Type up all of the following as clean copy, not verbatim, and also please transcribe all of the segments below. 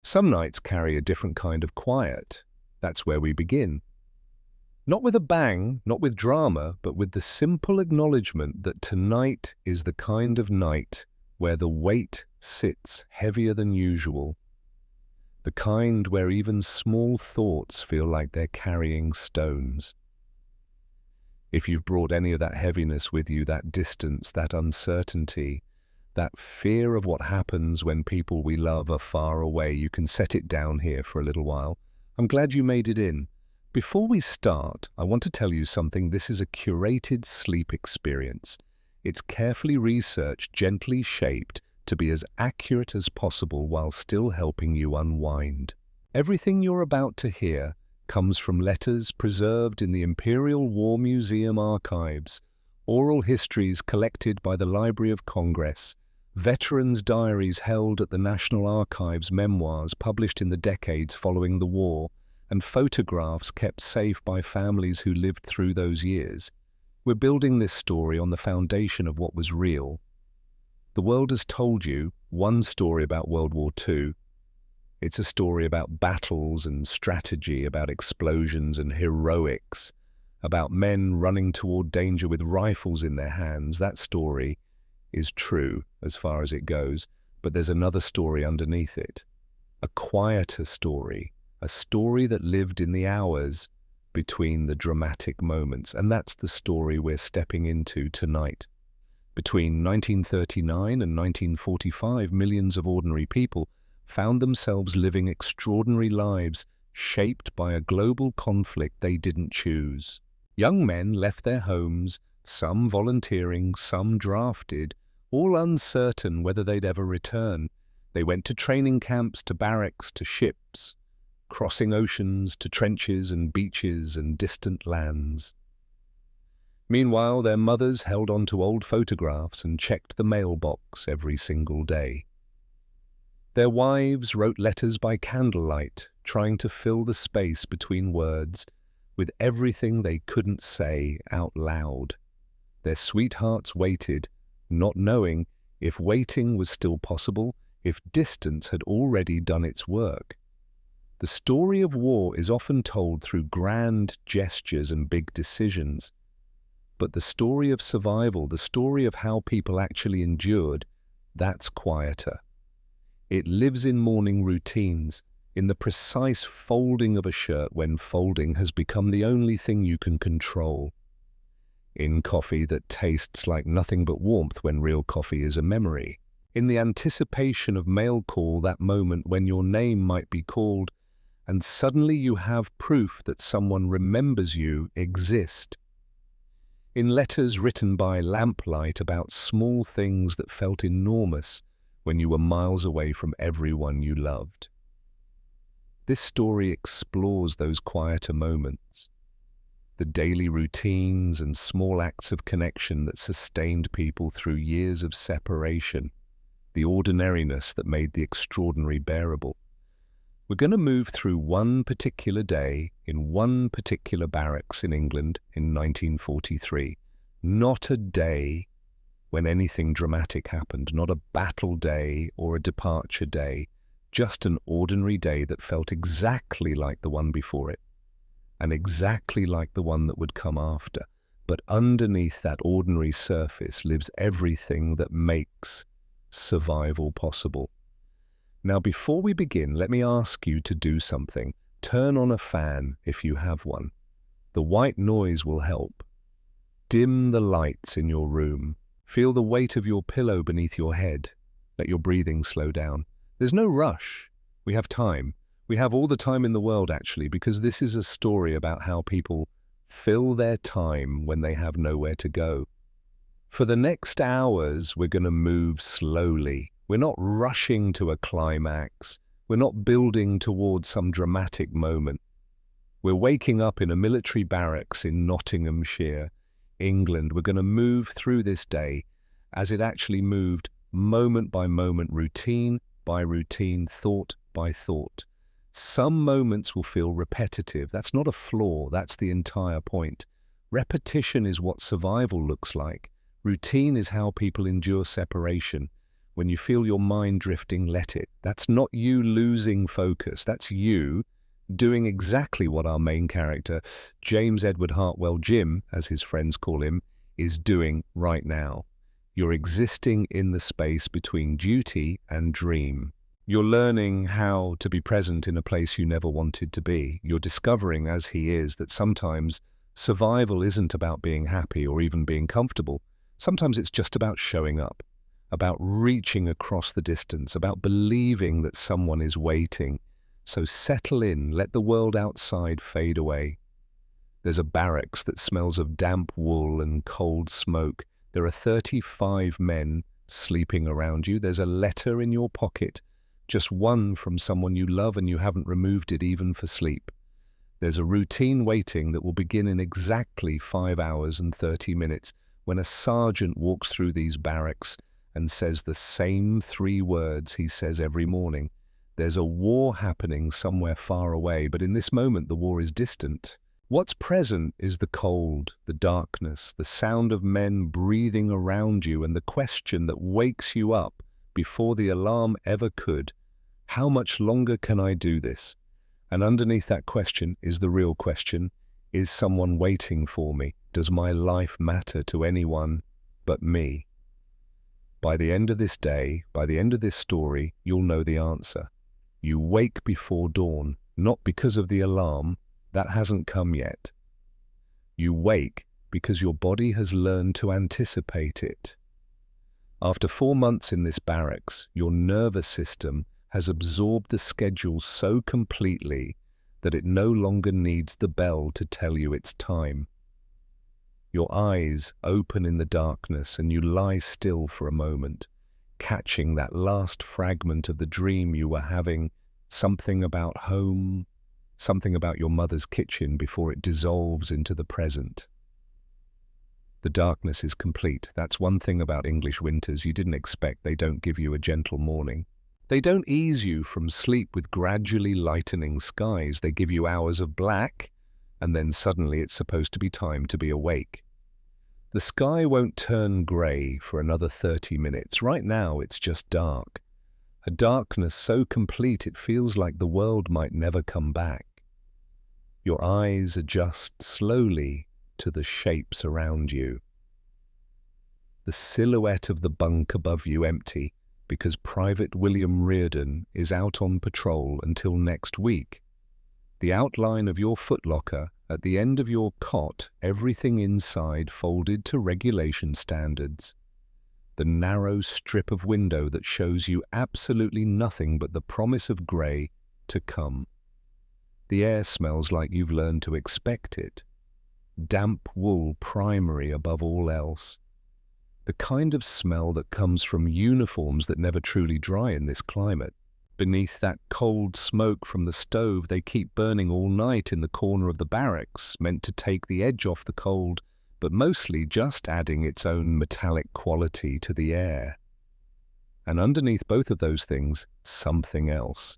Some nights carry a different kind of quiet. That's where we begin. Not with a bang, not with drama, but with the simple acknowledgement that tonight is the kind of night where the weight sits heavier than usual. The kind where even small thoughts feel like they're carrying stones. If you've brought any of that heaviness with you, that distance, that uncertainty, that fear of what happens when people we love are far away, you can set it down here for a little while. I'm glad you made it in. Before we start, I want to tell you something. This is a curated sleep experience. It's carefully researched, gently shaped to be as accurate as possible while still helping you unwind. Everything you're about to hear comes from letters preserved in the Imperial War Museum archives, oral histories collected by the Library of Congress, veterans' diaries held at the National Archives, memoirs published in the decades following the war, and photographs kept safe by families who lived through those years. We're building this story on the foundation of what was real. The world has told you one story about World War II. It's a story about battles and strategy, about explosions and heroics, about men running toward danger with rifles in their hands. That story is true as far as it goes, but there's another story underneath it, a quieter story, a story that lived in the hours between the dramatic moments, and that's the story we're stepping into tonight. Between 1939 and 1945, millions of ordinary people found themselves living extraordinary lives shaped by a global conflict they didn't choose. Young men left their homes, some volunteering, some drafted, all uncertain whether they'd ever return. They went to training camps, to barracks, to ships, crossing oceans, to trenches and beaches and distant lands. Meanwhile, their mothers held on to old photographs and checked the mailbox every single day. Their wives wrote letters by candlelight, trying to fill the space between words with everything they couldn't say out loud. Their sweethearts waited, not knowing if waiting was still possible, if distance had already done its work. The story of war is often told through grand gestures and big decisions. But the story of survival, the story of how people actually endured, that's quieter. It lives in morning routines, in the precise folding of a shirt when folding has become the only thing you can control, in coffee that tastes like nothing but warmth when real coffee is a memory, in the anticipation of mail call, that moment when your name might be called, and suddenly you have proof that someone remembers you exist. In letters written by lamplight about small things that felt enormous when you were miles away from everyone you loved. This story explores those quieter moments, the daily routines and small acts of connection that sustained people through years of separation, the ordinariness that made the extraordinary bearable. We're going to move through one particular day in one particular barracks in England in 1943. Not a day when anything dramatic happened, not a battle day or a departure day, just an ordinary day that felt exactly like the one before it, and exactly like the one that would come after. But underneath that ordinary surface lives everything that makes survival possible. Now, before we begin, let me ask you to do something. Turn on a fan if you have one. The white noise will help. Dim the lights in your room. Feel the weight of your pillow beneath your head. Let your breathing slow down. There's no rush. We have time. We have all the time in the world, actually, because this is a story about how people fill their time when they have nowhere to go. For the next hours, we're going to move slowly. We're not rushing to a climax. We're not building towards some dramatic moment. We're waking up in a military barracks in Nottinghamshire, England. We're going to move through this day as it actually moved, moment by moment, routine by routine, thought by thought. Some moments will feel repetitive. That's not a flaw. That's the entire point. Repetition is what survival looks like. Routine is how people endure separation. when you feel your mind drifting, let it. That's not you losing focus. That's you doing exactly what our main character, James Edward Hartwell Jim, as his friends call him, is doing right now. You're existing in the space between duty and dream. You're learning how to be present in a place you never wanted to be. You're discovering, as he is, that sometimes survival isn't about being happy or even being comfortable. Sometimes it's just about showing up, about reaching across the distance, about believing that someone is waiting. So settle in, let the world outside fade away. There's a barracks that smells of damp wool and cold smoke. There are 35 men sleeping around you. There's a letter in your pocket, just one from someone you love, and you haven't removed it even for sleep. There's a routine waiting that will begin in exactly 5 hours and 30 minutes when a sergeant walks through these barracks and says the same 3 words he says every morning. There's a war happening somewhere far away, but in this moment the war is distant. What's present is the cold, the darkness, the sound of men breathing around you, and the question that wakes you up before the alarm ever could. How much longer can I do this? And underneath that question is the real question. Is someone waiting for me? Does my life matter to anyone but me? By the end of this day, by the end of this story, you'll know the answer. You wake before dawn, not because of the alarm. That hasn't come yet. You wake because your body has learned to anticipate it. After 4 months in this barracks, your nervous system has absorbed the schedule so completely that it no longer needs the bell to tell you it's time. Your eyes open in the darkness and you lie still for a moment, catching that last fragment of the dream you were having, something about home, something about your mother's kitchen before it dissolves into the present. The darkness is complete. That's one thing about English winters you didn't expect. They don't give you a gentle morning. They don't ease you from sleep with gradually lightening skies. They give you hours of black, and then suddenly it's supposed to be time to be awake. The sky won't turn grey for another 30 minutes. Right now it's just dark. A darkness so complete it feels like the world might never come back. Your eyes adjust slowly to the shapes around you. The silhouette of the bunk above you empty because Private William Reardon is out on patrol until next week. The outline of your footlocker at the end of your cot, everything inside folded to regulation standards. The narrow strip of window that shows you absolutely nothing but the promise of grey to come. The air smells like you've learned to expect it. Damp wool primary above all else. The kind of smell that comes from uniforms that never truly dry in this climate. Beneath that cold smoke from the stove they keep burning all night in the corner of the barracks, meant to take the edge off the cold, but mostly just adding its own metallic quality to the air. And underneath both of those things, something else.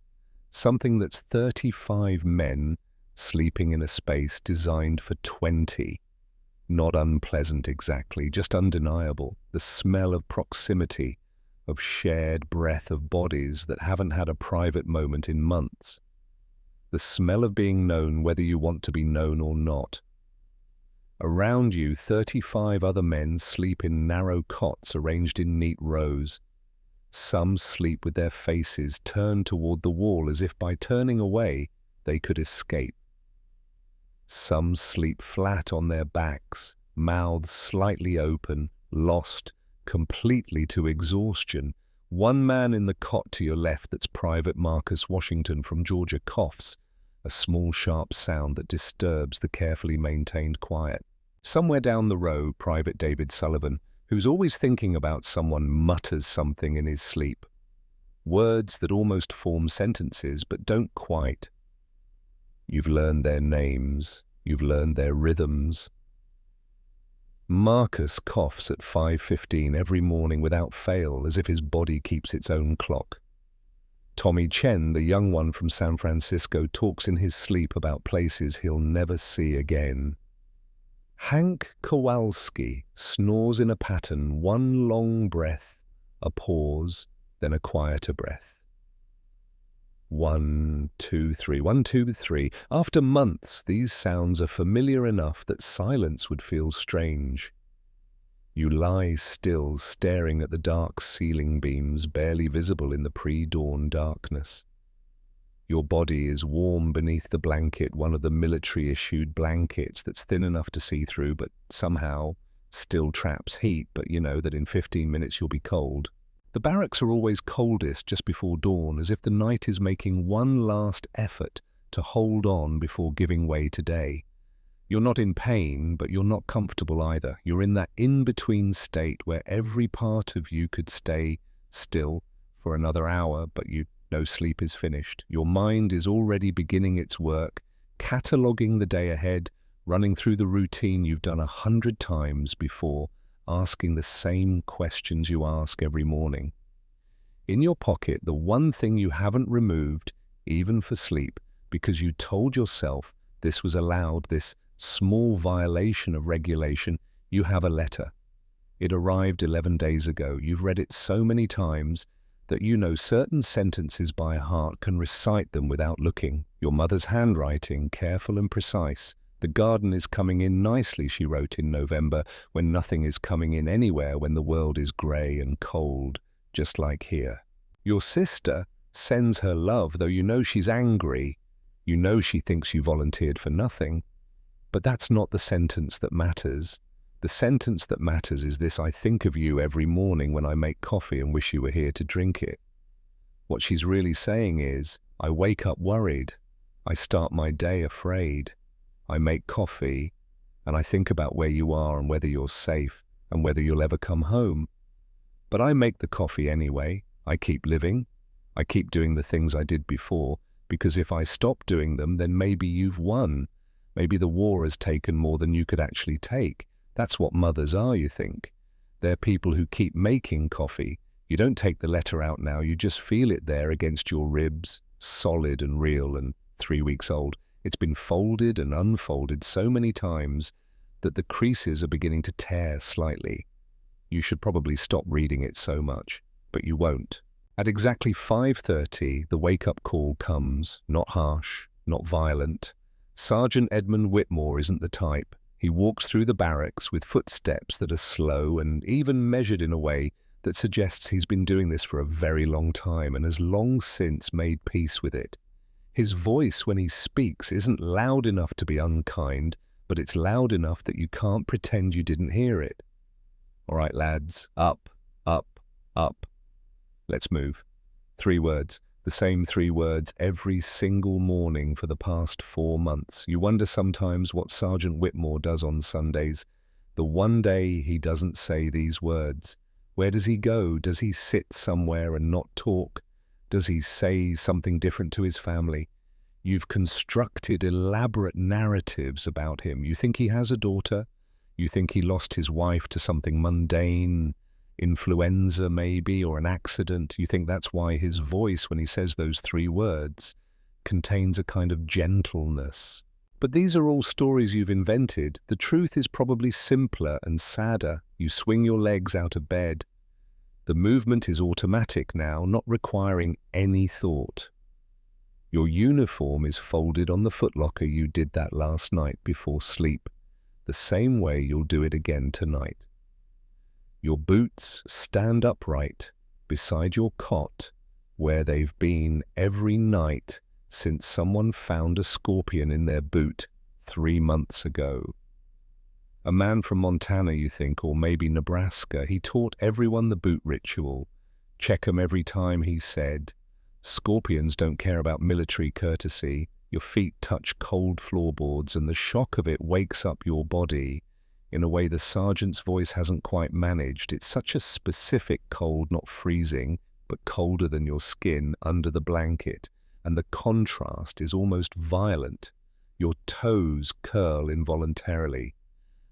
Something that's 35 men sleeping in a space designed for 20. Not unpleasant exactly, just undeniable. The smell of proximity, of shared breath of bodies that haven't had a private moment in months. The smell of being known whether you want to be known or not. Around you, 35 other men sleep in narrow cots arranged in neat rows. Some sleep with their faces turned toward the wall as if by turning away they could escape. Some sleep flat on their backs, mouths slightly open, lost completely to exhaustion. One man in the cot to your left that's Private Marcus Washington from Georgia coughs, a small sharp sound that disturbs the carefully maintained quiet. Somewhere down the row, Private David Sullivan, who's always thinking about someone, mutters something in his sleep. Words that almost form sentences, but don't quite. You've learned their names. You've learned their rhythms. Marcus coughs at 5:15 every morning without fail, as if his body keeps its own clock. Tommy Chen, the young one from San Francisco, talks in his sleep about places he'll never see again. Hank Kowalski snores in a pattern, one long breath, A pause, then a quieter breath. 1, 2, 3, 1, 2, 3. After months, these sounds are familiar enough that silence would feel strange. You lie still, staring at the dark ceiling beams barely visible in the pre-dawn darkness. Your body is warm beneath the blanket, one of the military-issued blankets that's thin enough to see through, but somehow still traps heat, but you know that in 15 minutes you'll be cold. The barracks are always coldest just before dawn, as if the night is making one last effort to hold on before giving way to day. You're not in pain, but you're not comfortable either. You're in that in-between state where every part of you could stay still for another hour, but you know sleep is finished. Your mind is already beginning its work, cataloguing the day ahead, running through the routine you've done 100 times before, asking the same questions you ask every morning. In your pocket, the one thing you haven't removed, even for sleep, because you told yourself this was allowed, this small violation of regulation, you have a letter. It arrived 11 days ago. You've read it so many times that you know certain sentences by heart, can recite them without looking. Your mother's handwriting, careful and precise. The garden is coming in nicely, she wrote in November, when nothing is coming in anywhere, when the world is grey and cold, just like here. Your sister sends her love, though you know she's angry. You know she thinks you volunteered for nothing. But that's not the sentence that matters. The sentence that matters is this: I think of you every morning when I make coffee and wish you were here to drink it. What she's really saying is, I wake up worried. I start my day afraid. I make coffee, and I think about where you are and whether you're safe and whether you'll ever come home. But I make the coffee anyway. I keep living. I keep doing the things I did before, because if I stop doing them, then maybe you've won. Maybe the war has taken more than you could actually take. That's what mothers are, you think. They're people who keep making coffee. You don't take the letter out now, you just feel it there against your ribs, solid and real and 3 weeks old. It's been folded and unfolded so many times that the creases are beginning to tear slightly. You should probably stop reading it so much, but you won't. At exactly 5:30, the wake-up call comes, not harsh, not violent. Sergeant Edmund Whitmore isn't the type. He walks through the barracks with footsteps that are slow and even measured in a way that suggests he's been doing this for a very long time and has long since made peace with it. His voice when he speaks isn't loud enough to be unkind, but it's loud enough that you can't pretend you didn't hear it. All right, lads, up, up, up. Let's move. 3 words. The same 3 words every single morning for the past 4 months. You wonder sometimes what Sergeant Whitmore does on Sundays. The one day he doesn't say these words. Where does he go? Does he sit somewhere and not talk? Does he say something different to his family? You've constructed elaborate narratives about him. You think he has a daughter. You think he lost his wife to something mundane, influenza maybe, or an accident. You think that's why his voice, when he says those 3 words, contains a kind of gentleness. But these are all stories you've invented. The truth is probably simpler and sadder. You swing your legs out of bed. The movement is automatic now, not requiring any thought. Your uniform is folded on the footlocker. You did that last night before sleep, the same way you'll do it again tonight. Your boots stand upright beside your cot, where they've been every night since someone found a scorpion in their boot 3 months ago. A man from Montana, you think, or maybe Nebraska. He taught everyone the boot ritual. Check 'em every time, he said. Scorpions don't care about military courtesy. Your feet touch cold floorboards, and the shock of it wakes up your body in a way the sergeant's voice hasn't quite managed. It's such a specific cold, not freezing, but colder than your skin under the blanket, and the contrast is almost violent. Your toes curl involuntarily.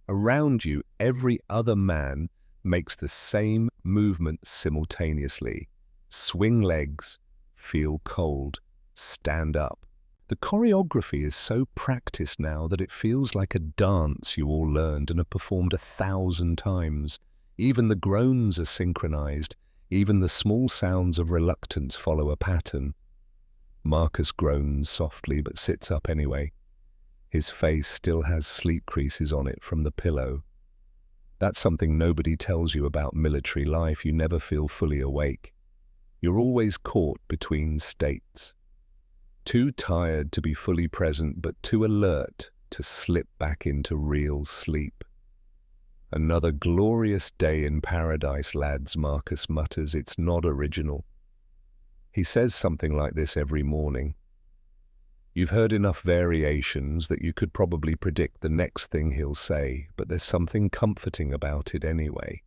Around you, every other man makes the same movement simultaneously. Swing legs, feel cold, stand up. The choreography is so practiced now that it feels like a dance you all learned and have performed 1,000 times. Even the groans are synchronized. Even the small sounds of reluctance follow a pattern. Marcus groans softly but sits up anyway. His face still has sleep creases on it from the pillow. That's something nobody tells you about military life. You never feel fully awake. You're always caught between states. Too tired to be fully present, but too alert to slip back into real sleep. "Another glorious day in paradise, lads," Marcus mutters. It's not original. He says something like this every morning. You've heard enough variations that you could probably predict the next thing he'll say, but there's something comforting about it anyway.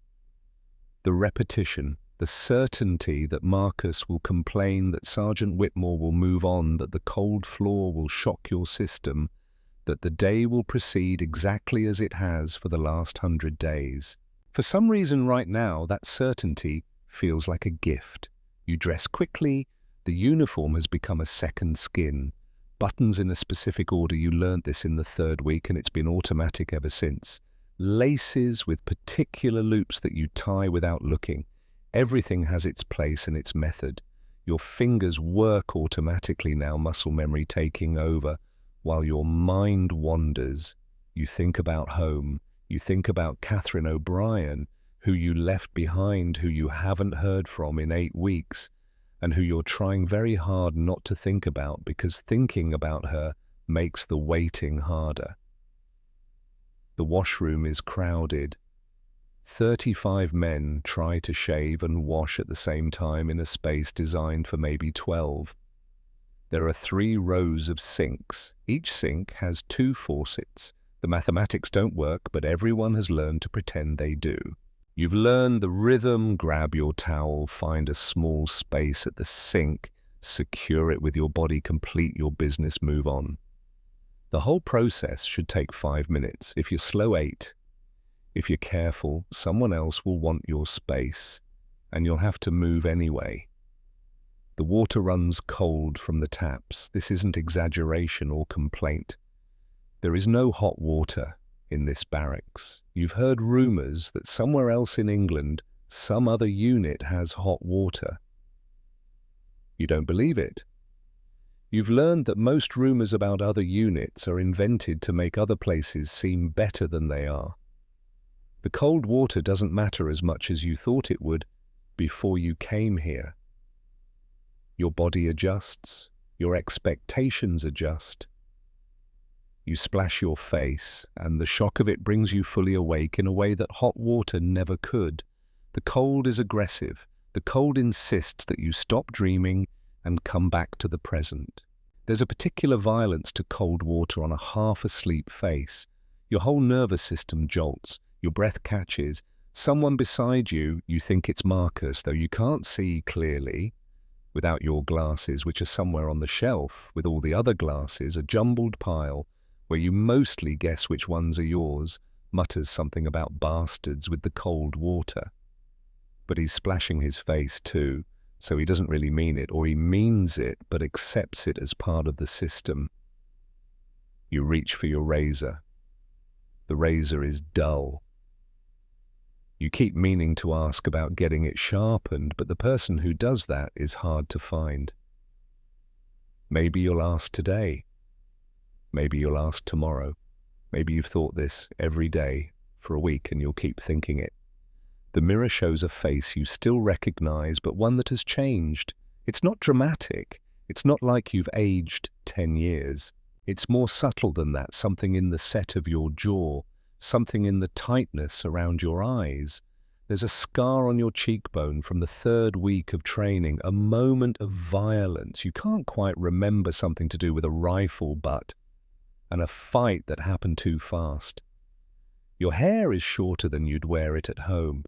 The repetition, the certainty that Marcus will complain, that Sergeant Whitmore will move on, that the cold floor will shock your system, that the day will proceed exactly as it has for the last 100 days. For some reason right now, that certainty feels like a gift. You dress quickly, the uniform has become a second skin. Buttons in a specific order, you learned this in the 3rd week and it's been automatic ever since. Laces with particular loops that you tie without looking. Everything has its place and its method. Your fingers work automatically now, muscle memory taking over. While your mind wanders, you think about home. You think about Catherine O'Brien, who you left behind, who you haven't heard from in 8 weeks, and who you're trying very hard not to think about because thinking about her makes the waiting harder. The washroom is crowded. 35 men try to shave and wash at the same time in a space designed for maybe 12. There are 3 rows of sinks. Each sink has 2 faucets. The mathematics don't work, but everyone has learned to pretend they do. You've learned the rhythm. Grab your towel, find a small space at the sink, secure it with your body, complete your business, move on. The whole process should take 5 minutes. If you're slow, 8. If you're careful, someone else will want your space, and you'll have to move anyway. The water runs cold from the taps. This isn't exaggeration or complaint. There is no hot water in this barracks. You've heard rumors that somewhere else in England, some other unit has hot water. You don't believe it. You've learned that most rumors about other units are invented to make other places seem better than they are. The cold water doesn't matter as much as you thought it would before you came here. Your body adjusts, your expectations adjust. You splash your face, and the shock of it brings you fully awake in a way that hot water never could. The cold is aggressive. The cold insists that you stop dreaming and come back to the present. There's a particular violence to cold water on a half-asleep face. Your whole nervous system jolts. Your breath catches. Someone beside you, you think it's Marcus, though you can't see clearly. Without your glasses, which are somewhere on the shelf, with all the other glasses, a jumbled pile, where you mostly guess which ones are yours, mutters something about bastards with the cold water. But he's splashing his face too, so he doesn't really mean it, or he means it, but accepts it as part of the system. You reach for your razor. The razor is dull. You keep meaning to ask about getting it sharpened, but the person who does that is hard to find. Maybe you'll ask today. Maybe you'll ask tomorrow. Maybe you've thought this every day for a week and you'll keep thinking it. The mirror shows a face you still recognize, but one that has changed. It's not dramatic. It's not like you've aged 10 years. It's more subtle than that, something in the set of your jaw, something in the tightness around your eyes. There's a scar on your cheekbone from the 3rd week of training, a moment of violence. You can't quite remember, something to do with a rifle butt and a fight that happened too fast. Your hair is shorter than you'd wear it at home.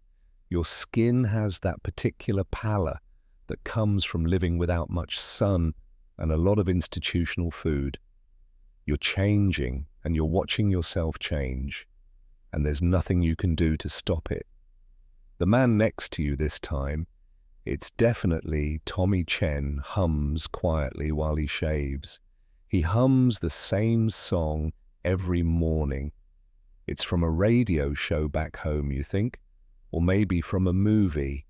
Your skin has that particular pallor that comes from living without much sun and a lot of institutional food. You're changing and you're watching yourself change, and there's nothing you can do to stop it. The man next to you this time, it's definitely Tommy Chen, hums quietly while he shaves. He hums the same song every morning. It's from a radio show back home, you think, or maybe from a movie.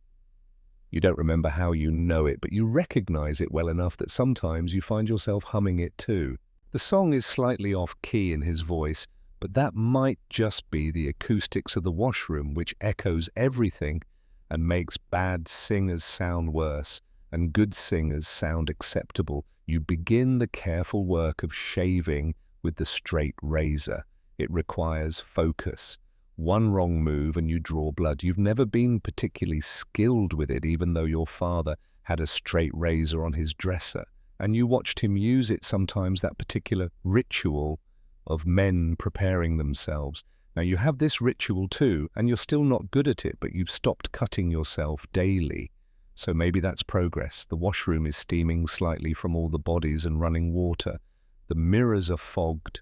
You don't remember how you know it, but you recognize it well enough that sometimes you find yourself humming it too. The song is slightly off-key in his voice, but that might just be the acoustics of the washroom, which echoes everything and makes bad singers sound worse and good singers sound acceptable. You begin the careful work of shaving with the straight razor. It requires focus. One wrong move and you draw blood. You've never been particularly skilled with it, even though your father had a straight razor on his dresser, and you watched him use it sometimes, that particular ritual of men preparing themselves. Now you have this ritual too, and you're still not good at it, but you've stopped cutting yourself daily. So maybe that's progress. The washroom is steaming slightly from all the bodies and running water. The mirrors are fogged.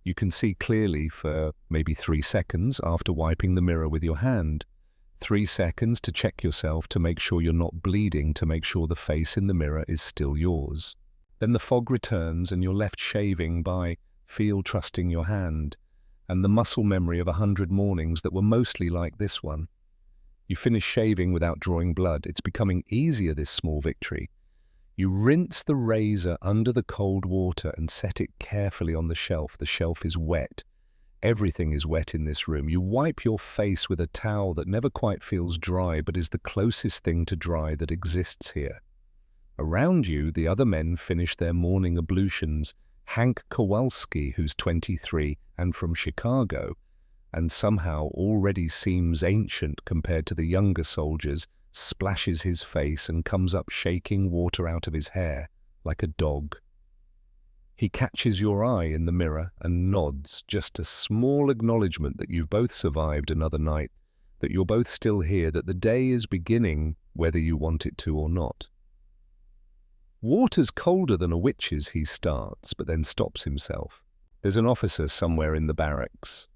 You can see clearly for maybe 3 seconds after wiping the mirror with your hand. 3 seconds to check yourself, to make sure you're not bleeding, to make sure the face in the mirror is still yours. Then the fog returns and you're left shaving by feel trusting your hand and the muscle memory of 100 mornings that were mostly like this one. You finish shaving without drawing blood. It's becoming easier, this small victory. You rinse the razor under the cold water and set it carefully on the shelf. The shelf is wet. Everything is wet in this room. You wipe your face with a towel that never quite feels dry, but is the closest thing to dry that exists here. Around you, the other men finish their morning ablutions. Hank Kowalski, who's 23 and from Chicago, and somehow already seems ancient compared to the younger soldiers, splashes his face and comes up shaking water out of his hair like a dog. He catches your eye in the mirror and nods, just a small acknowledgement that you've both survived another night, that you're both still here, that the day is beginning whether you want it to or not. Water's colder than a witch's, he starts, but then stops himself. There's an officer somewhere in the barracks.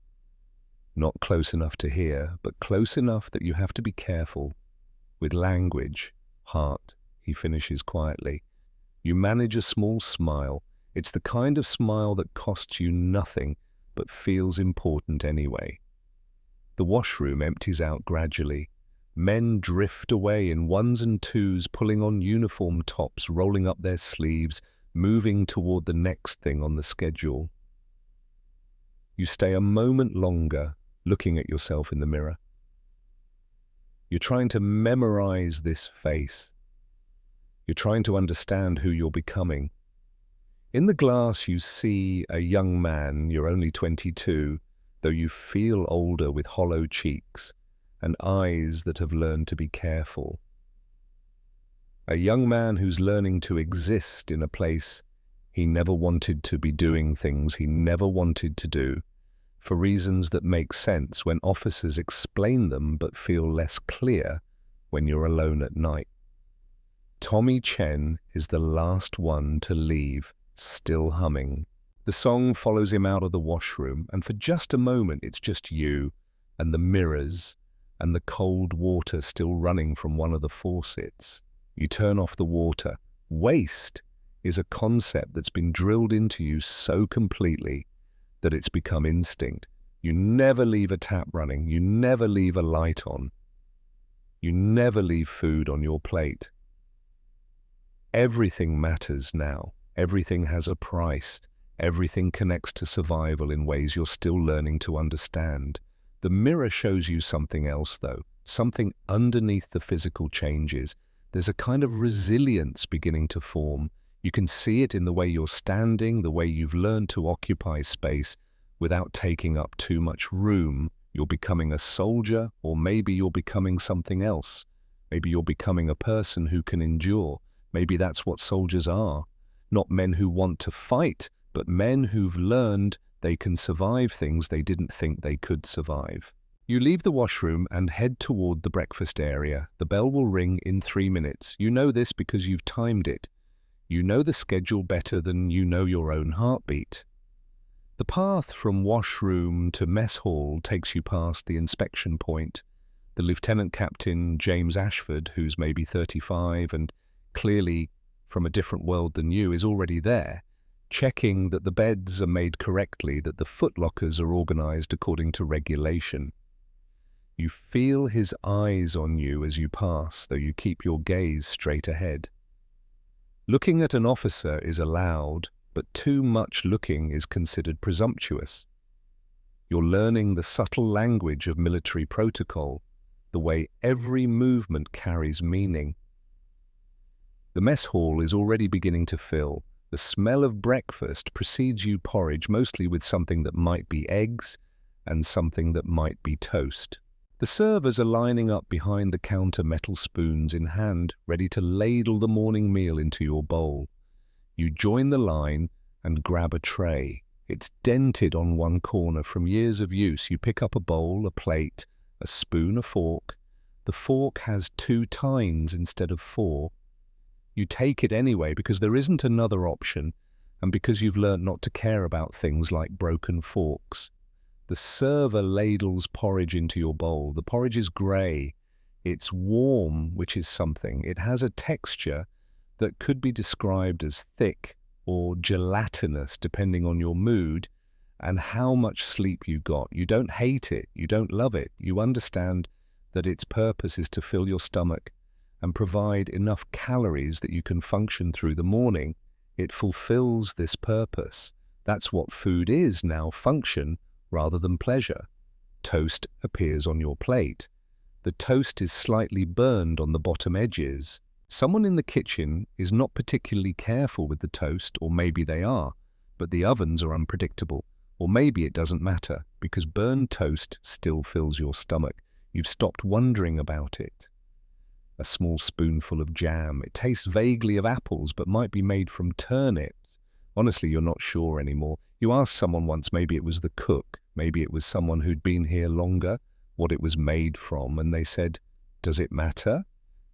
Not close enough to hear, but close enough that you have to be careful. With language, heart, he finishes quietly. You manage a small smile. It's the kind of smile that costs you nothing, but feels important anyway. The washroom empties out gradually. Men drift away in ones and twos, pulling on uniform tops, rolling up their sleeves, moving toward the next thing on the schedule. You stay a moment longer, looking at yourself in the mirror. You're trying to memorize this face. You're trying to understand who you're becoming. In the glass you see a young man, you're only 22, though you feel older, with hollow cheeks and eyes that have learned to be careful. A young man who's learning to exist in a place he never wanted to be, doing things he never wanted to do, for reasons that make sense when officers explain them but feel less clear when you're alone at night. Tommy Chen is the last one to leave, still humming. The song follows him out of the washroom, and for just a moment it's just you and the mirrors and the cold water still running from one of the faucets. You turn off the water. Waste is a concept that's been drilled into you so completely that it's become instinct. You never leave a tap running. You never leave a light on. You never leave food on your plate. Everything matters now. Everything has a price. Everything connects to survival in ways you're still learning to understand. The mirror shows you something else, though, something underneath the physical changes. There's a kind of resilience beginning to form. You can see it in the way you're standing, the way you've learned to occupy space without taking up too much room. You're becoming a soldier, or maybe you're becoming something else. Maybe you're becoming a person who can endure. Maybe that's what soldiers are. Not men who want to fight, but men who've learned they can survive things they didn't think they could survive. You leave the washroom and head toward the breakfast area. The bell will ring in 3 minutes. You know this because you've timed it. You know the schedule better than you know your own heartbeat. The path from washroom to mess hall takes you past the inspection point. The Lieutenant Captain James Ashford, who's maybe 35 and clearly from a different world than you, is already there, checking that the beds are made correctly, that the footlockers are organized according to regulation. You feel his eyes on you as you pass, though you keep your gaze straight ahead. Looking at an officer is allowed, but too much looking is considered presumptuous. You're learning the subtle language of military protocol, the way every movement carries meaning. The mess hall is already beginning to fill. The smell of breakfast precedes you porridge, mostly with something that might be eggs and something that might be toast. The servers are lining up behind the counter, metal spoons in hand, ready to ladle the morning meal into your bowl. You join the line and grab a tray. It's dented on one corner from years of use. You pick up a bowl, a plate, a spoon, a fork. The fork has 2 tines instead of 4. You take it anyway because there isn't another option, and because you've learnt not to care about things like broken forks. The server ladles porridge into your bowl. The porridge is grey. It's warm, which is something. It has a texture that could be described as thick or gelatinous, depending on your mood and how much sleep you got. You don't hate it. You don't love it. You understand that its purpose is to fill your stomach and provide enough calories that you can function through the morning. It fulfills this purpose. That's what food is now, function rather than pleasure. Toast appears on your plate. The toast is slightly burned on the bottom edges. Someone in the kitchen is not particularly careful with the toast, or maybe they are, but the ovens are unpredictable. Or maybe it doesn't matter, because burned toast still fills your stomach. You've stopped wondering about it. A small spoonful of jam. It tastes vaguely of apples, but might be made from turnips. Honestly, you're not sure anymore. You asked someone once, maybe it was the cook, maybe it was someone who'd been here longer, what it was made from, and they said, "Does it matter?"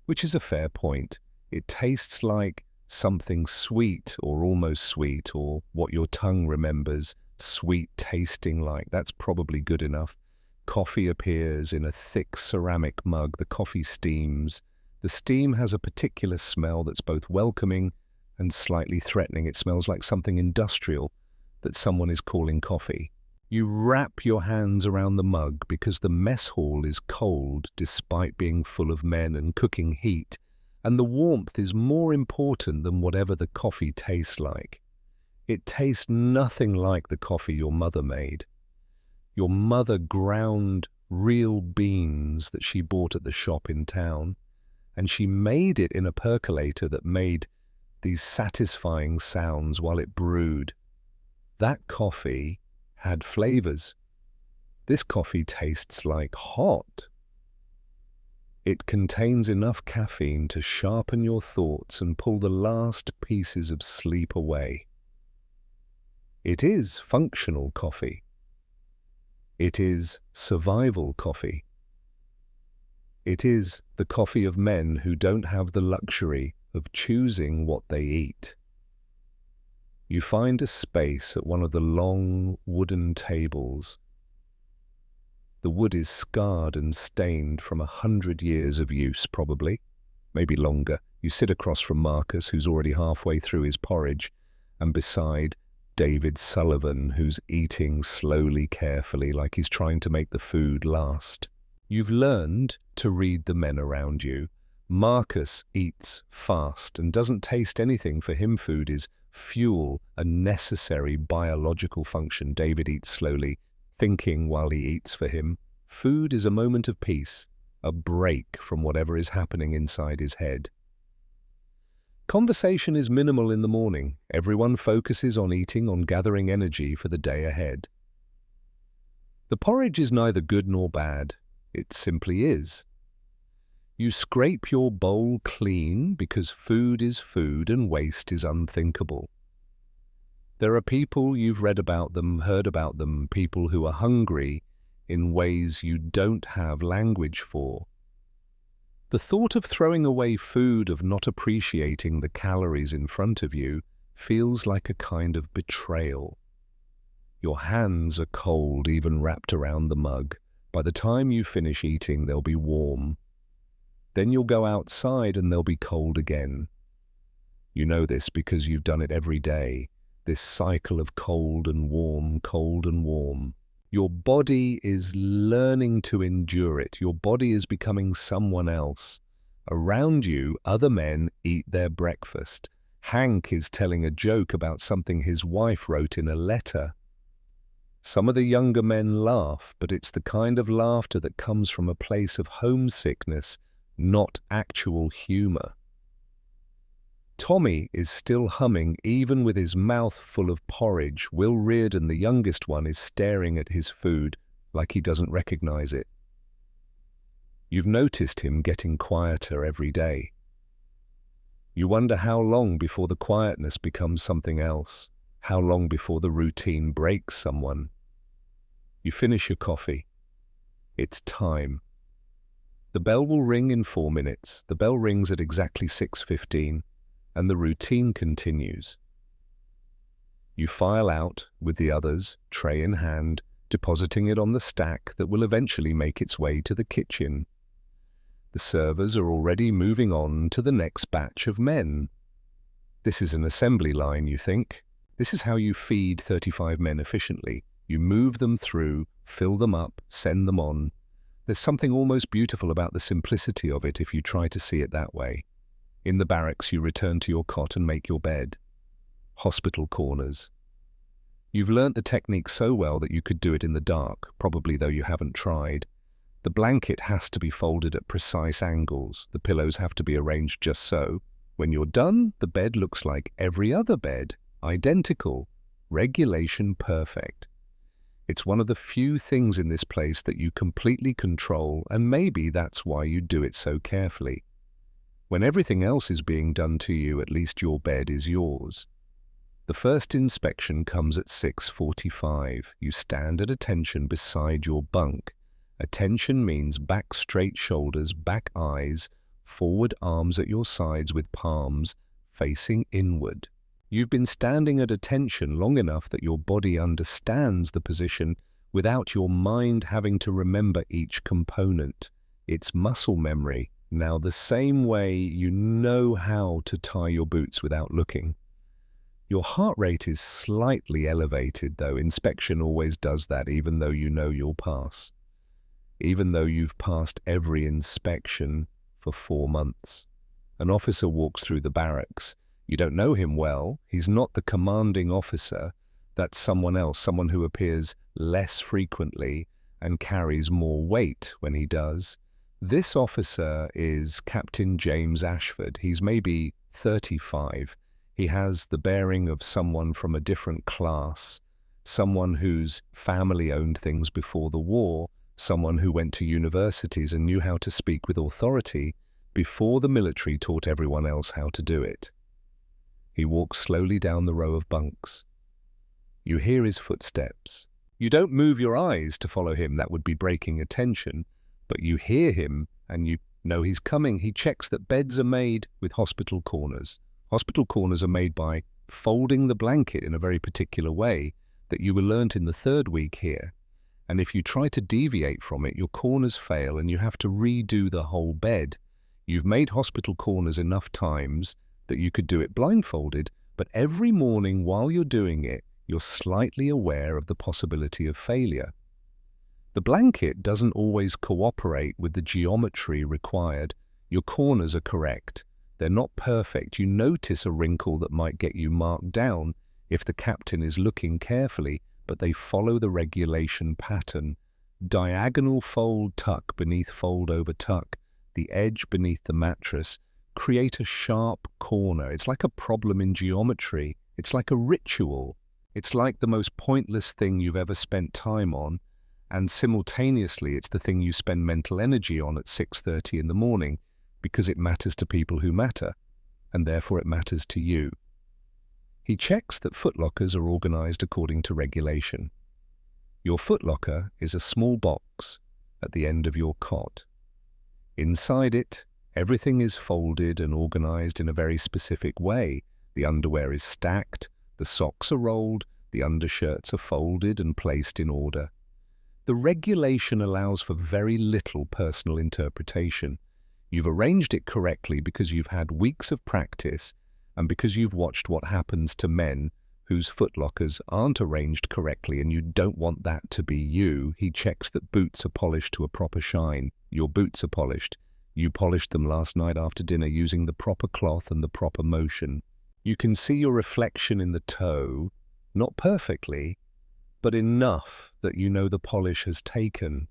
Which is a fair point. It tastes like something sweet or almost sweet, or what your tongue remembers sweet tasting like. That's probably good enough. Coffee appears in a thick ceramic mug. The coffee steams. The steam has a particular smell that's both welcoming and slightly threatening. It smells like something industrial that someone is calling coffee. You wrap your hands around the mug because the mess hall is cold despite being full of men and cooking heat, and the warmth is more important than whatever the coffee tastes like. It tastes nothing like the coffee your mother made. Your mother ground real beans that she bought at the shop in town, and she made it in a percolator that made these satisfying sounds while it brewed. That coffee had flavors. This coffee tastes like hot. It contains enough caffeine to sharpen your thoughts and pull the last pieces of sleep away. It is functional coffee. It is survival coffee. It is the coffee of men who don't have the luxury of choosing what they eat. You find a space at one of the long wooden tables. The wood is scarred and stained from 100 years of use, probably, maybe longer. You sit across from Marcus, who's already halfway through his porridge, and beside David Sullivan, who's eating slowly, carefully, like he's trying to make the food last. You've learned to read the men around you. Marcus eats fast and doesn't taste anything. For him, food is fuel, a necessary biological function. David eats slowly, thinking while he eats. For him, food is a moment of peace, a break from whatever is happening inside his head. Conversation is minimal in the morning. Everyone focuses on eating, on gathering energy for the day ahead. The porridge is neither good nor bad. It simply is. You scrape your bowl clean because food is food and waste is unthinkable. There are people, you've read about them, heard about them, people who are hungry in ways you don't have language for. The thought of throwing away food, of not appreciating the calories in front of you, feels like a kind of betrayal. Your hands are cold, even wrapped around the mug. By the time you finish eating, they'll be warm. Then you'll go outside and they'll be cold again. You know this because you've done it every day, this cycle of cold and warm, cold and warm. Your body is learning to endure it. Your body is becoming someone else. Around you, other men eat their breakfast. Hank is telling a joke about something his wife wrote in a letter. Some of the younger men laugh, but it's the kind of laughter that comes from a place of homesickness, not actual humor. Tommy is still humming even with his mouth full of porridge. Will Reardon, the youngest one, is staring at his food like he doesn't recognize it. You've noticed him getting quieter every day. You wonder how long before the quietness becomes something else, how long before the routine breaks someone. You finish your coffee. It's time. The bell will ring in 4 minutes. The bell rings at exactly 6:15, and the routine continues. You file out with the others, tray in hand, depositing it on the stack that will eventually make its way to the kitchen. The servers are already moving on to the next batch of men. This is an assembly line, you think. This is how you feed 35 men efficiently. You move them through, fill them up, send them on. There's something almost beautiful about the simplicity of it if you try to see it that way. In the barracks, you return to your cot and make your bed. Hospital corners. You've learnt the technique so well that you could do it in the dark, probably though you haven't tried. The blanket has to be folded at precise angles. The pillows have to be arranged just so. When you're done, the bed looks like every other bed, identical, regulation perfect. It's one of the few things in this place that you completely control, and maybe that's why you do it so carefully. When everything else is being done to you, at least your bed is yours. The first inspection comes at 6:45. You stand at attention beside your bunk. Attention means back straight shoulders, back eyes, forward arms at your sides with palms facing inward. You've been standing at attention long enough that your body understands the position without your mind having to remember each component. It's muscle memory. Now, the same way you know how to tie your boots without looking. Your heart rate is slightly elevated, though. Inspection always does that, even though you know you'll pass. Even though you've passed every inspection for 4 months. An officer walks through the barracks. You don't know him well. He's not the commanding officer. That's someone else, someone who appears less frequently and carries more weight when he does. This officer is Captain James Ashford. He's maybe 35. He has the bearing of someone from a different class, someone whose family owned things before the war, someone who went to universities and knew how to speak with authority before the military taught everyone else how to do it. He walks slowly down the row of bunks. You hear his footsteps. You don't move your eyes to follow him, that would be breaking attention, but you hear him and you know he's coming. He checks that beds are made with hospital corners. Hospital corners are made by folding the blanket in a very particular way that you will learnt in the 3rd week here. And if you try to deviate from it, your corners fail and you have to redo the whole bed. You've made hospital corners enough times that you could do it blindfolded, but every morning while you're doing it, you're slightly aware of the possibility of failure. The blanket doesn't always cooperate with the geometry required. Your corners are correct. They're not perfect. You notice a wrinkle that might get you marked down if the captain is looking carefully, but they follow the regulation pattern. Diagonal fold tuck beneath fold over tuck, the edge beneath the mattress, create a sharp corner. It's like a problem in geometry. It's like a ritual. It's like the most pointless thing you've ever spent time on, and simultaneously it's the thing you spend mental energy on at 6:30 in the morning because it matters to people who matter, and therefore it matters to you. He checks that footlockers are organized according to regulation. Your footlocker is a small box at the end of your cot. Inside it, everything is folded and organized in a very specific way. The underwear is stacked, the socks are rolled, the undershirts are folded and placed in order. The regulation allows for very little personal interpretation. You've arranged it correctly because you've had weeks of practice and because you've watched what happens to men whose footlockers aren't arranged correctly, and you don't want that to be you. He checks that boots are polished to a proper shine. Your boots are polished. You polished them last night after dinner using the proper cloth and the proper motion. You can see your reflection in the toe, not perfectly, but enough that you know the polish has taken.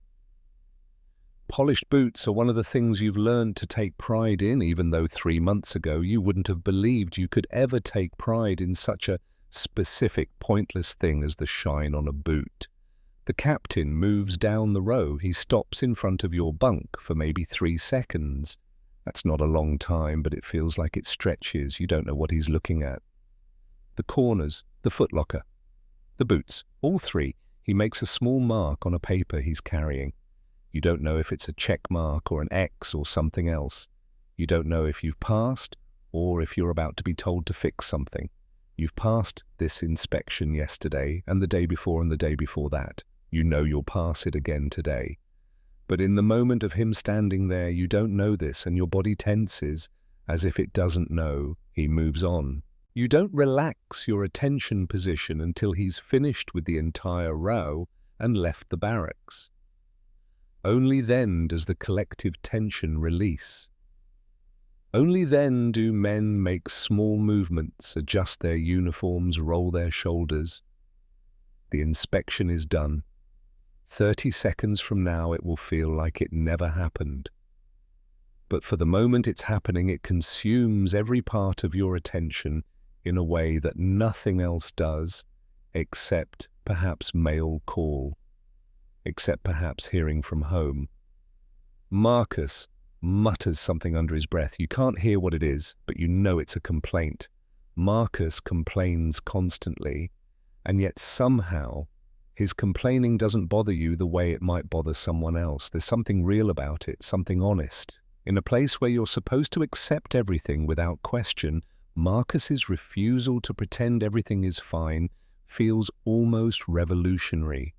Polished boots are one of the things you've learned to take pride in, even though 3 months ago you wouldn't have believed you could ever take pride in such a specific, pointless thing as the shine on a boot. The captain moves down the row. He stops in front of your bunk for maybe 3 seconds. That's not a long time, but it feels like it stretches. You don't know what he's looking at. The corners, the footlocker, the boots, all three. He makes a small mark on a paper he's carrying. You don't know if it's a check mark or an X or something else. You don't know if you've passed or if you're about to be told to fix something. You've passed this inspection yesterday and the day before and the day before that. You know you'll pass it again today. But in the moment of him standing there, you don't know this, and your body tenses as if it doesn't know. He moves on. You don't relax your attention position until he's finished with the entire row and left the barracks. Only then does the collective tension release. Only then do men make small movements, adjust their uniforms, roll their shoulders. The inspection is done. 30 seconds from now it will feel like it never happened. But for the moment it's happening, it consumes every part of your attention in a way that nothing else does, except perhaps mail call, except perhaps hearing from home. Marcus mutters something under his breath. You can't hear what it is, but you know it's a complaint. Marcus complains constantly, and yet somehow his complaining doesn't bother you the way it might bother someone else. There's something real about it, something honest. In a place where you're supposed to accept everything without question, Marcus's refusal to pretend everything is fine feels almost revolutionary.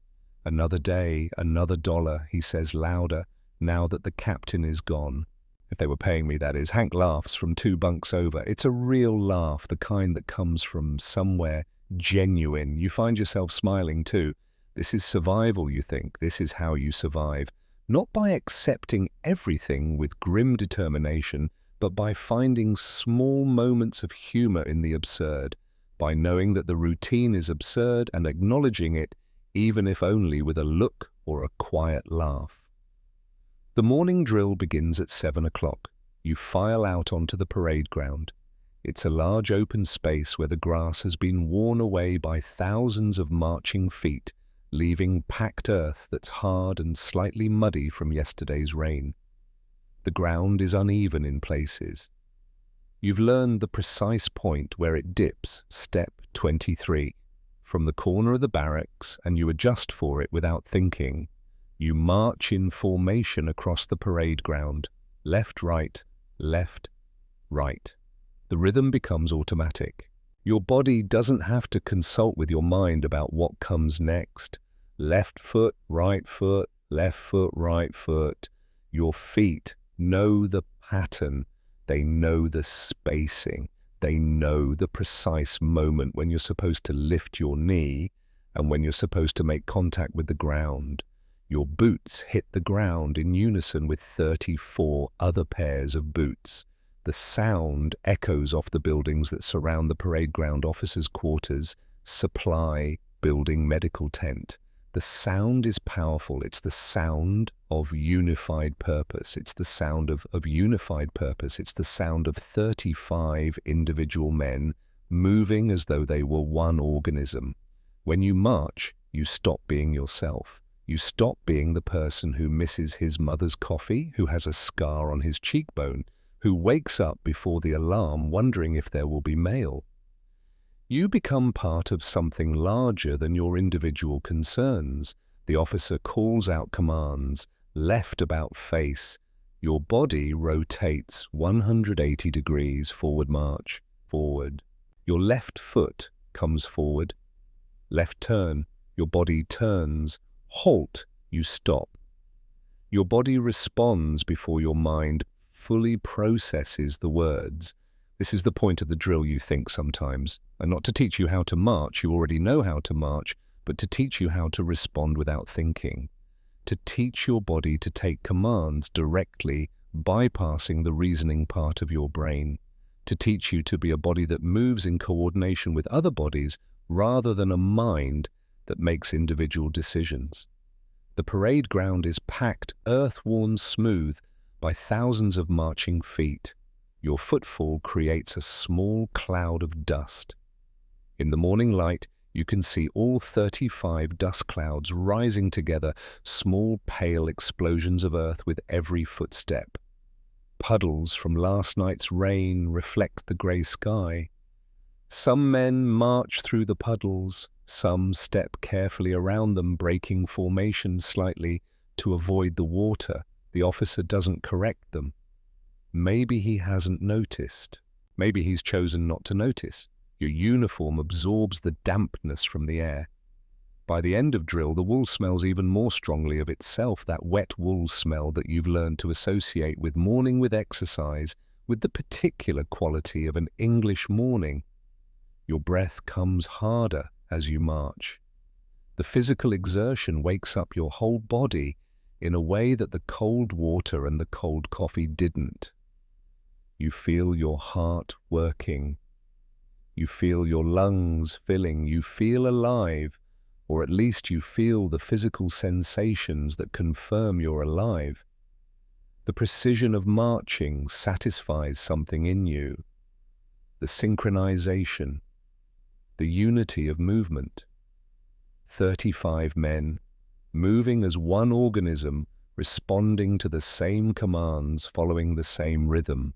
Another day, another dollar, he says louder, now that the captain is gone. If they were paying me, that is. Hank laughs from 2 bunks over. It's a real laugh, the kind that comes from somewhere genuine. You find yourself smiling too. This is survival, you think. This is how you survive. Not by accepting everything with grim determination, but by finding small moments of humor in the absurd, by knowing that the routine is absurd and acknowledging it, even if only with a look or a quiet laugh. The morning drill begins at 7 o'clock. You file out onto the parade ground. It's a large open space where the grass has been worn away by thousands of marching feet, leaving packed earth that's hard and slightly muddy from yesterday's rain. The ground is uneven in places. You've learned the precise point where it dips, step 23, from the corner of the barracks, and you adjust for it without thinking. You march in formation across the parade ground, left, right, left, right. The rhythm becomes automatic. Your body doesn't have to consult with your mind about what comes next. Left foot, right foot, left foot, right foot. Your feet know the pattern. They know the spacing. They know the precise moment when you're supposed to lift your knee and when you're supposed to make contact with the ground. Your boots hit the ground in unison with 34 other pairs of boots. The sound echoes off the buildings that surround the parade ground: officers' quarters, supply, building, medical tent. The sound is powerful. It's the sound of unified purpose. It's the sound of unified purpose. It's the sound of 35 individual men moving as though they were one organism. When you march, you stop being yourself. You stop being the person who misses his mother's coffee, who has a scar on his cheekbone, who wakes up before the alarm wondering if there will be mail. You become part of something larger than your individual concerns. The officer calls out commands, left about face. Your body rotates 180 degrees, forward march, forward. Your left foot comes forward. Left turn, your body turns. Halt, you stop. Your body responds before your mind fully processes the words. This is the point of the drill, you think sometimes, and not to teach you how to march, you already know how to march, but to teach you how to respond without thinking, to teach your body to take commands directly, bypassing the reasoning part of your brain, to teach you to be a body that moves in coordination with other bodies rather than a mind that makes individual decisions. The parade ground is packed, earth-worn smooth by thousands of marching feet. Your footfall creates a small cloud of dust. In the morning light, you can see all 35 dust clouds rising together, small pale explosions of earth with every footstep. Puddles from last night's rain reflect the grey sky. Some men march through the puddles, some step carefully around them, breaking formations slightly to avoid the water. The officer doesn't correct them. Maybe he hasn't noticed. Maybe he's chosen not to notice. Your uniform absorbs the dampness from the air. By the end of drill, the wool smells even more strongly of itself, that wet wool smell that you've learned to associate with morning, with exercise, with the particular quality of an English morning. Your breath comes harder as you march. The physical exertion wakes up your whole body in a way that the cold water and the cold coffee didn't. You feel your heart working. You feel your lungs filling. You feel alive, or at least you feel the physical sensations that confirm you're alive. The precision of marching satisfies something in you. The synchronization, the unity of movement. 35 men, moving as one organism, responding to the same commands, following the same rhythm.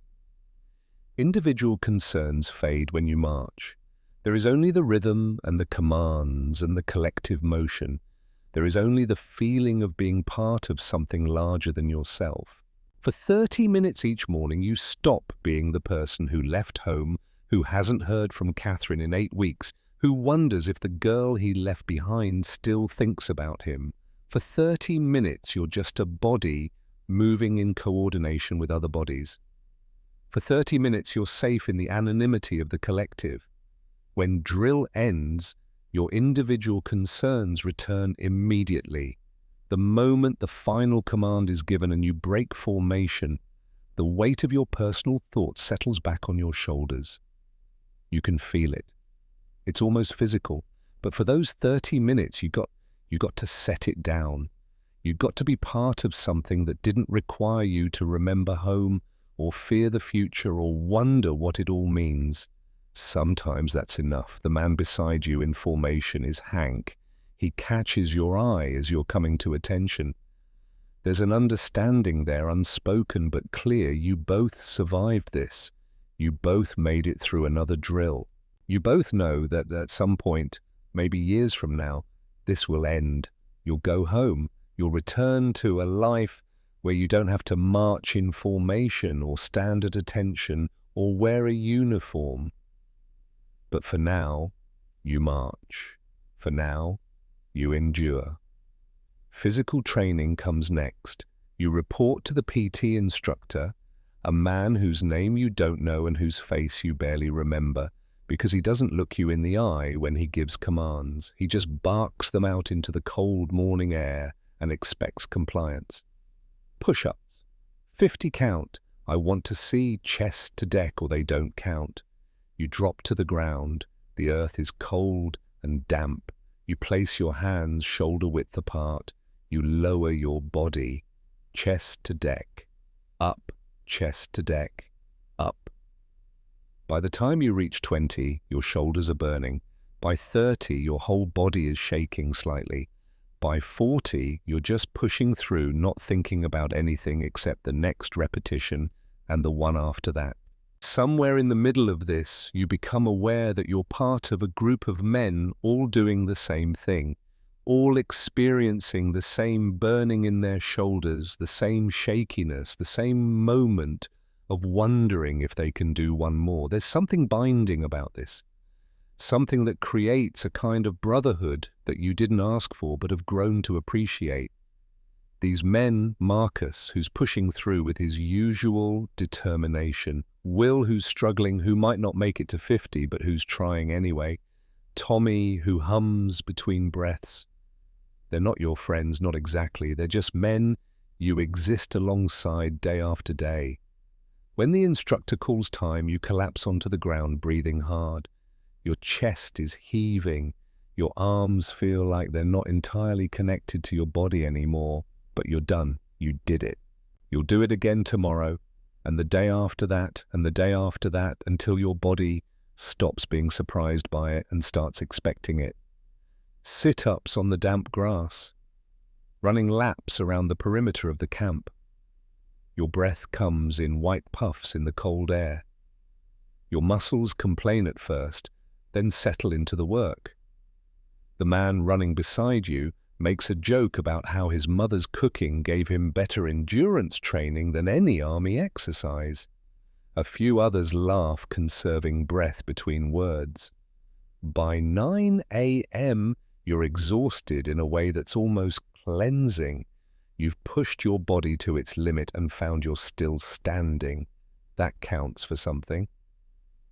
Individual concerns fade when you march. There is only the rhythm and the commands and the collective motion. There is only the feeling of being part of something larger than yourself. For 30 minutes each morning, you stop being the person who left home, who hasn't heard from Catherine in 8 weeks, who wonders if the girl he left behind still thinks about him. For 30 minutes, you're just a body moving in coordination with other bodies. For 30 minutes, you're safe in the anonymity of the collective. When drill ends, your individual concerns return immediately. The moment the final command is given and you break formation, the weight of your personal thoughts settles back on your shoulders. You can feel it. It's almost physical, but for those 30 minutes, you got to set it down. You got to be part of something that didn't require you to remember home or fear the future or wonder what it all means. Sometimes that's enough. The man beside you in formation is Hank. He catches your eye as you're coming to attention. There's an understanding there, unspoken but clear. You both survived this. You both made it through another drill. You both know that at some point, maybe years from now, this will end. You'll go home. You'll return to a life where you don't have to march in formation or stand at attention or wear a uniform. But for now, you march. For now, you endure. Physical training comes next. You report to the PT instructor, a man whose name you don't know and whose face you barely remember, because he doesn't look you in the eye when he gives commands. He just barks them out into the cold morning air and expects compliance. Push-ups. 50 count. I want to see, chest to deck, or they don't count. You drop to the ground. The earth is cold and damp. You place your hands shoulder-width apart. You lower your body. Chest to deck. Up. Chest to deck. Up. By the time you reach 20, your shoulders are burning. By 30, your whole body is shaking slightly. By 40, you're just pushing through, not thinking about anything except the next repetition and the one after that. Somewhere in the middle of this, you become aware that you're part of a group of men all doing the same thing, all experiencing the same burning in their shoulders, the same shakiness, the same moment of wondering if they can do one more. There's something binding about this. Something that creates a kind of brotherhood that you didn't ask for but have grown to appreciate. These men, Marcus, who's pushing through with his usual determination, Will, who's struggling, who might not make it to 50, but who's trying anyway, Tommy, who hums between breaths. They're not your friends, not exactly. They're just men you exist alongside day after day. When the instructor calls time, you collapse onto the ground, breathing hard. Your chest is heaving. Your arms feel like they're not entirely connected to your body anymore, but you're done. You did it. You'll do it again tomorrow, and the day after that, and the day after that, until your body stops being surprised by it and starts expecting it. Sit-ups on the damp grass, running laps around the perimeter of the camp. Your breath comes in white puffs in the cold air. Your muscles complain at first, then settle into the work. The man running beside you makes a joke about how his mother's cooking gave him better endurance training than any army exercise. A few others laugh, conserving breath between words. By 9 a.m., you're exhausted in a way that's almost cleansing. You've pushed your body to its limit and found you're still standing. That counts for something.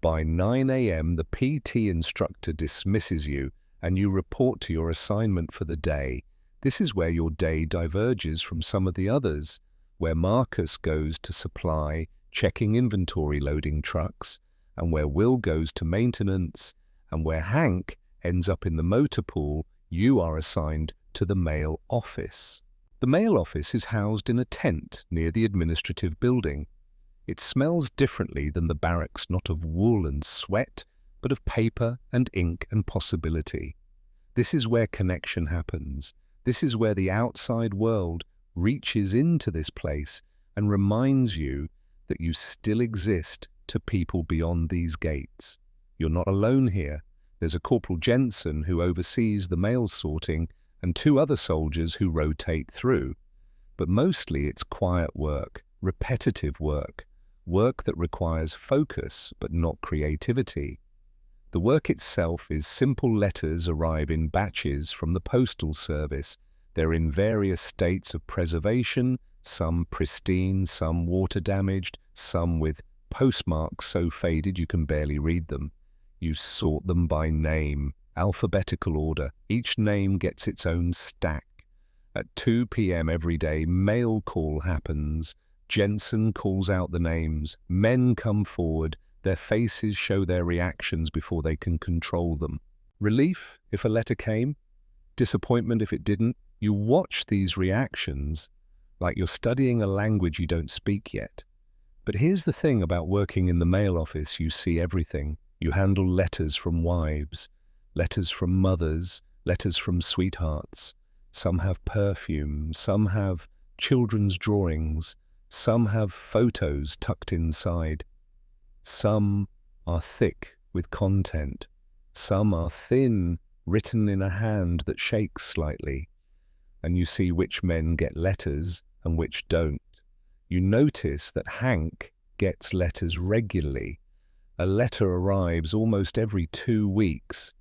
By 9 a.m., the PT instructor dismisses you and you report to your assignment for the day. This is where your day diverges from some of the others, where Marcus goes to supply, checking inventory loading trucks, and where Will goes to maintenance, and where Hank ends up in the motor pool. You are assigned to the mail office. The mail office is housed in a tent near the administrative building. It smells differently than the barracks, not of wool and sweat, but of paper and ink and possibility. This is where connection happens. This is where the outside world reaches into this place and reminds you that you still exist to people beyond these gates. You're not alone here. There's a Corporal Jensen who oversees the mail sorting and 2 other soldiers who rotate through. But mostly it's quiet work, repetitive work, work that requires focus but not creativity. The work itself is simple letters arrive in batches from the postal service. They're in various states of preservation, some pristine, some water-damaged, some with postmarks so faded you can barely read them. You sort them by name, alphabetical order. Each name gets its own stack. At 2 p.m. every day, mail call happens. Jensen calls out the names. Men come forward. Their faces show their reactions before they can control them. Relief if a letter came, disappointment if it didn't. You watch these reactions like you're studying a language you don't speak yet. But here's the thing about working in the mail office: you see everything. You handle letters from wives, letters from mothers, letters from sweethearts. Some have perfume, some have children's drawings, some have photos tucked inside. Some are thick with content. Some are thin, written in a hand that shakes slightly. And you see which men get letters and which don't. You notice that Hank gets letters regularly. A letter arrives almost every 2 weeks,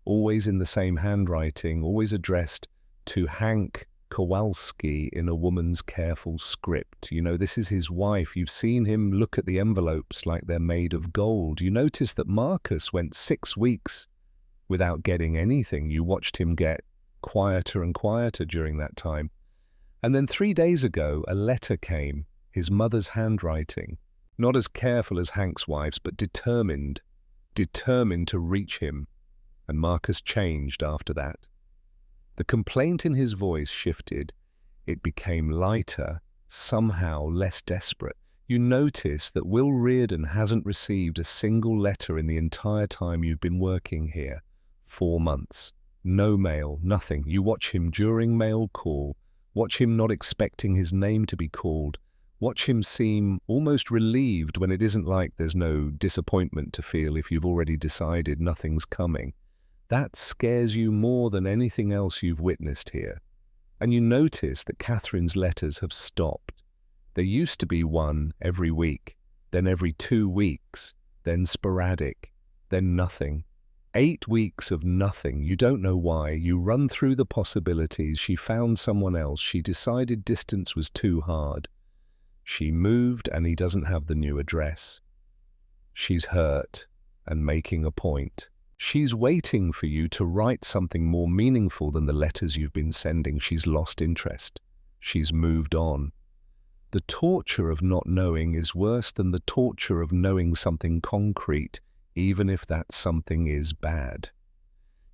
always in the same handwriting, always addressed to Hank Kowalski in a woman's careful script. You know, this is his wife. You've seen him look at the envelopes like they're made of gold. You notice that Marcus went 6 weeks without getting anything. You watched him get quieter and quieter during that time. And then 3 days ago, a letter came, his mother's handwriting, not as careful as Hank's wife's, but determined to reach him. And Marcus changed after that. The complaint in his voice shifted. It became lighter, somehow less desperate. You notice that Will Reardon hasn't received a single letter in the entire time you've been working here. 4 months. No mail, nothing. You watch him during mail call. Watch him not expecting his name to be called. Watch him seem almost relieved when it isn't like there's no disappointment to feel if you've already decided nothing's coming. That scares you more than anything else you've witnessed here. And you notice that Catherine's letters have stopped. There used to be one every week, then every 2 weeks, then sporadic, then nothing. 8 weeks of nothing. You don't know why. You run through the possibilities. She found someone else. She decided distance was too hard. She moved and he doesn't have the new address. She's hurt and making a point. She's waiting for you to write something more meaningful than the letters you've been sending. She's lost interest. She's moved on. The torture of not knowing is worse than the torture of knowing something concrete, even if that something is bad.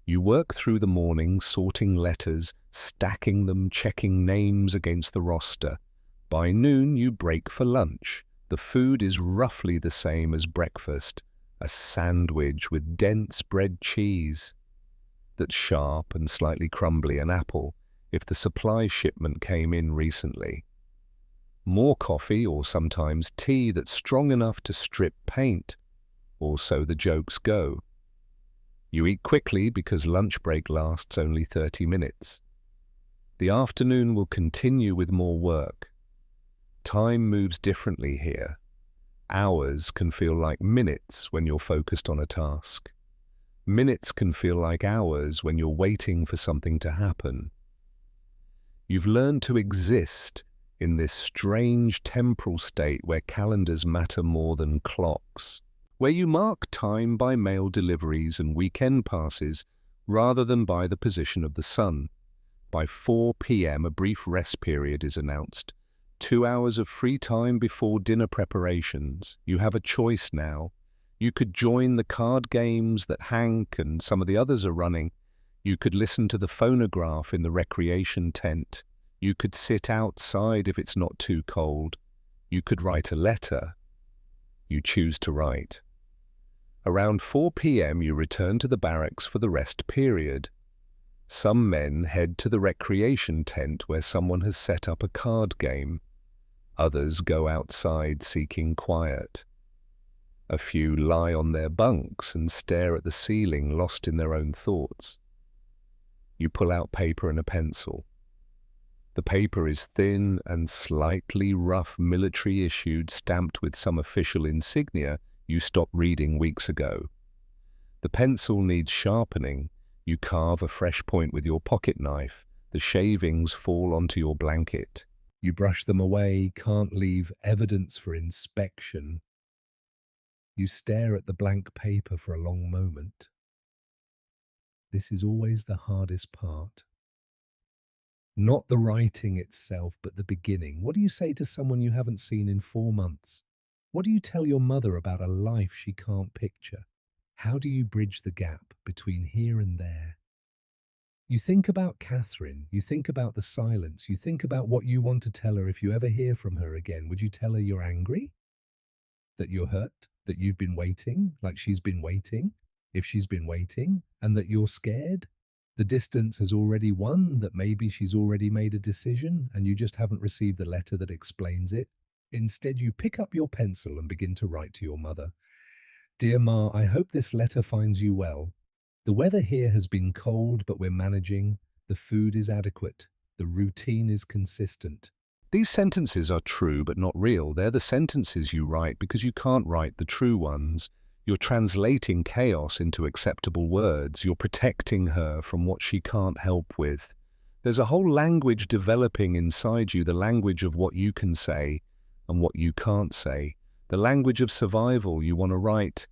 You work through the morning, sorting letters, stacking them, checking names against the roster. By noon, you break for lunch. The food is roughly the same as breakfast, a sandwich with dense bread cheese that's sharp and slightly crumbly, an apple, if the supply shipment came in recently. More coffee or sometimes tea that's strong enough to strip paint, or so the jokes go. You eat quickly because lunch break lasts only 30 minutes. The afternoon will continue with more work. Time moves differently here. Hours can feel like minutes when you're focused on a task. Minutes can feel like hours when you're waiting for something to happen. You've learned to exist in this strange temporal state where calendars matter more than clocks, where you mark time by mail deliveries and weekend passes rather than by the position of the sun. By 4 p.m. a brief rest period is announced. 2 hours of free time before dinner preparations. You have a choice now. You could join the card games that Hank and some of the others are running. You could listen to the phonograph in the recreation tent. You could sit outside if it's not too cold. You could write a letter. You choose to write. Around 4 p.m. you return to the barracks for the rest period. Some men head to the recreation tent where someone has set up a card game. Others go outside seeking quiet. A few lie on their bunks and stare at the ceiling, lost in their own thoughts. You pull out paper and a pencil. The paper is thin and slightly rough, military issued, stamped with some official insignia you stopped reading weeks ago. The pencil needs sharpening. You carve a fresh point with your pocket knife. The shavings fall onto your blanket. You brush them away, can't leave evidence for inspection. You stare at the blank paper for a long moment. This is always the hardest part. Not the writing itself, but the beginning. What do you say to someone you haven't seen in 4 months? What do you tell your mother about a life she can't picture? How do you bridge the gap between here and there? You think about Catherine, you think about the silence, you think about what you want to tell her if you ever hear from her again. Would you tell her you're angry? That you're hurt? That you've been waiting, like she's been waiting? If she's been waiting, and that you're scared? The distance has already won, that maybe she's already made a decision and you just haven't received the letter that explains it. Instead, you pick up your pencil and begin to write to your mother. Dear Ma, I hope this letter finds you well. The weather here has been cold, but we're managing. The food is adequate. The routine is consistent. These sentences are true but not real. They're the sentences you write because you can't write the true ones. You're translating chaos into acceptable words. You're protecting her from what she can't help with. There's a whole language developing inside you, the language of what you can say and what you can't say. The language of survival. You want to write,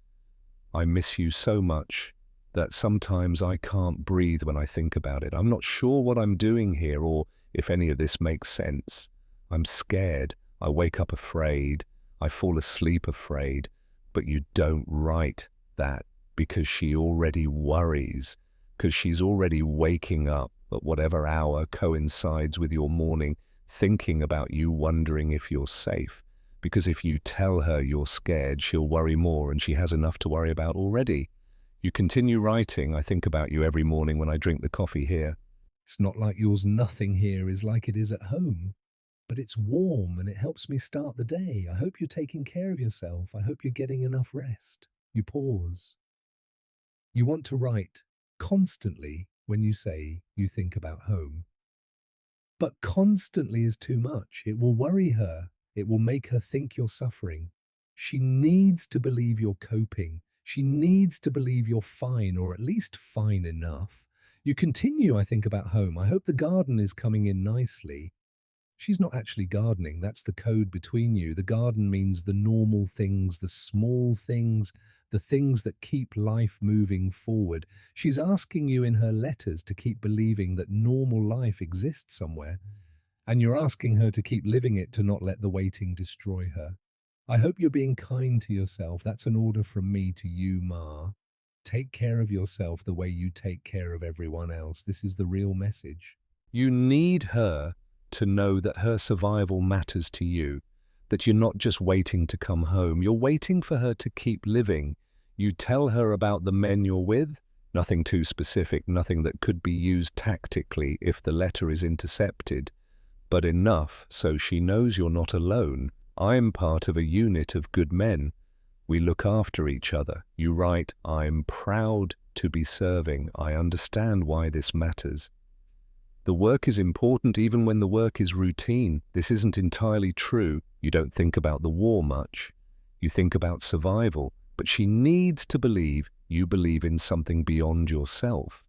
I miss you so much that sometimes I can't breathe when I think about it. I'm not sure what I'm doing here or if any of this makes sense. I'm scared. I wake up afraid. I fall asleep afraid. But you don't write that because she already worries, because she's already waking up at whatever hour coincides with your morning, thinking about you, wondering if you're safe. Because if you tell her you're scared, she'll worry more and she has enough to worry about already. You continue writing, I think about you every morning when I drink the coffee here. It's not like yours nothing here is like it is at home. But it's warm and it helps me start the day. I hope you're taking care of yourself. I hope you're getting enough rest. You pause. You want to write constantly when you say you think about home. But constantly is too much. It will worry her. It will make her think you're suffering. She needs to believe you're coping. She needs to believe you're fine, or at least fine enough. You continue, I think about home. I hope the garden is coming in nicely. She's not actually gardening. That's the code between you. The garden means the normal things, the small things, the things that keep life moving forward. She's asking you in her letters to keep believing that normal life exists somewhere, and you're asking her to keep living it, to not let the waiting destroy her. I hope you're being kind to yourself. That's an order from me to you, Ma. Take care of yourself the way you take care of everyone else. This is the real message. You need her to know that her survival matters to you, that you're not just waiting to come home. You're waiting for her to keep living. You tell her about the men you're with, nothing too specific, nothing that could be used tactically if the letter is intercepted, but enough so she knows you're not alone. I'm part of a unit of good men. We look after each other. You write, I'm proud to be serving. I understand why this matters. The work is important even when the work is routine. This isn't entirely true. You don't think about the war much. You think about survival. But she needs to believe you believe in something beyond yourself.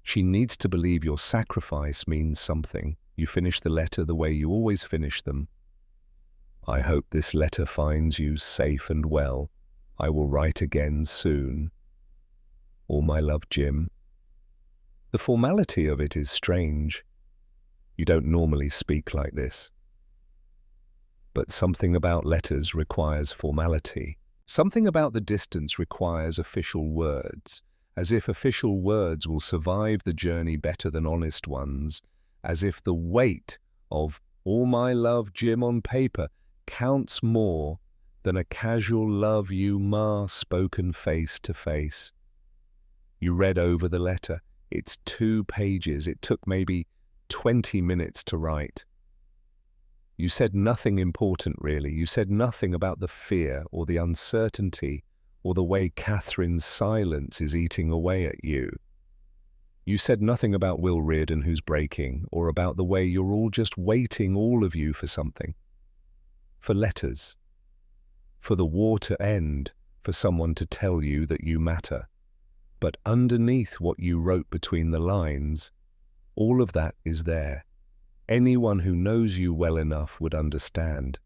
She needs to believe your sacrifice means something. You finish the letter the way you always finish them. I hope this letter finds you safe and well. I will write again soon. All my love, Jim. The formality of it is strange. You don't normally speak like this. But something about letters requires formality. Something about the distance requires official words, as if official words will survive the journey better than honest ones, as if the weight of all my love, Jim on paper counts more than a casual love you, Ma, spoken face to face. You read over the letter. It's 2 pages. It took maybe 20 minutes to write. You said nothing important, really. You said nothing about the fear or the uncertainty or the way Catherine's silence is eating away at you. You said nothing about Will Reardon who's breaking, or about the way you're all just waiting, all of you, for something. For letters. For the war to end, for someone to tell you that you matter. But underneath what you wrote between the lines, all of that is there. Anyone who knows you well enough would understand.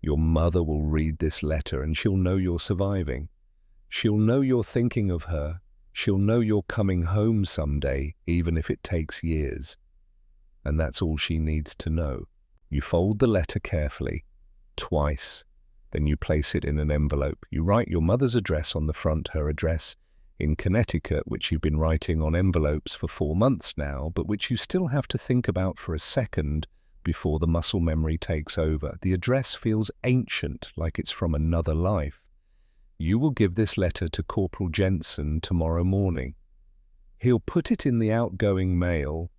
Your mother will read this letter and she'll know you're surviving. She'll know you're thinking of her. She'll know you're coming home someday, even if it takes years. And that's all she needs to know. You fold the letter carefully, twice, then you place it in an envelope. You write your mother's address on the front, her address in Connecticut, which you've been writing on envelopes for 4 months now, but which you still have to think about for a second before the muscle memory takes over. The address feels ancient, like it's from another life. You will give this letter to Corporal Jensen tomorrow morning. He'll put it in the outgoing mail.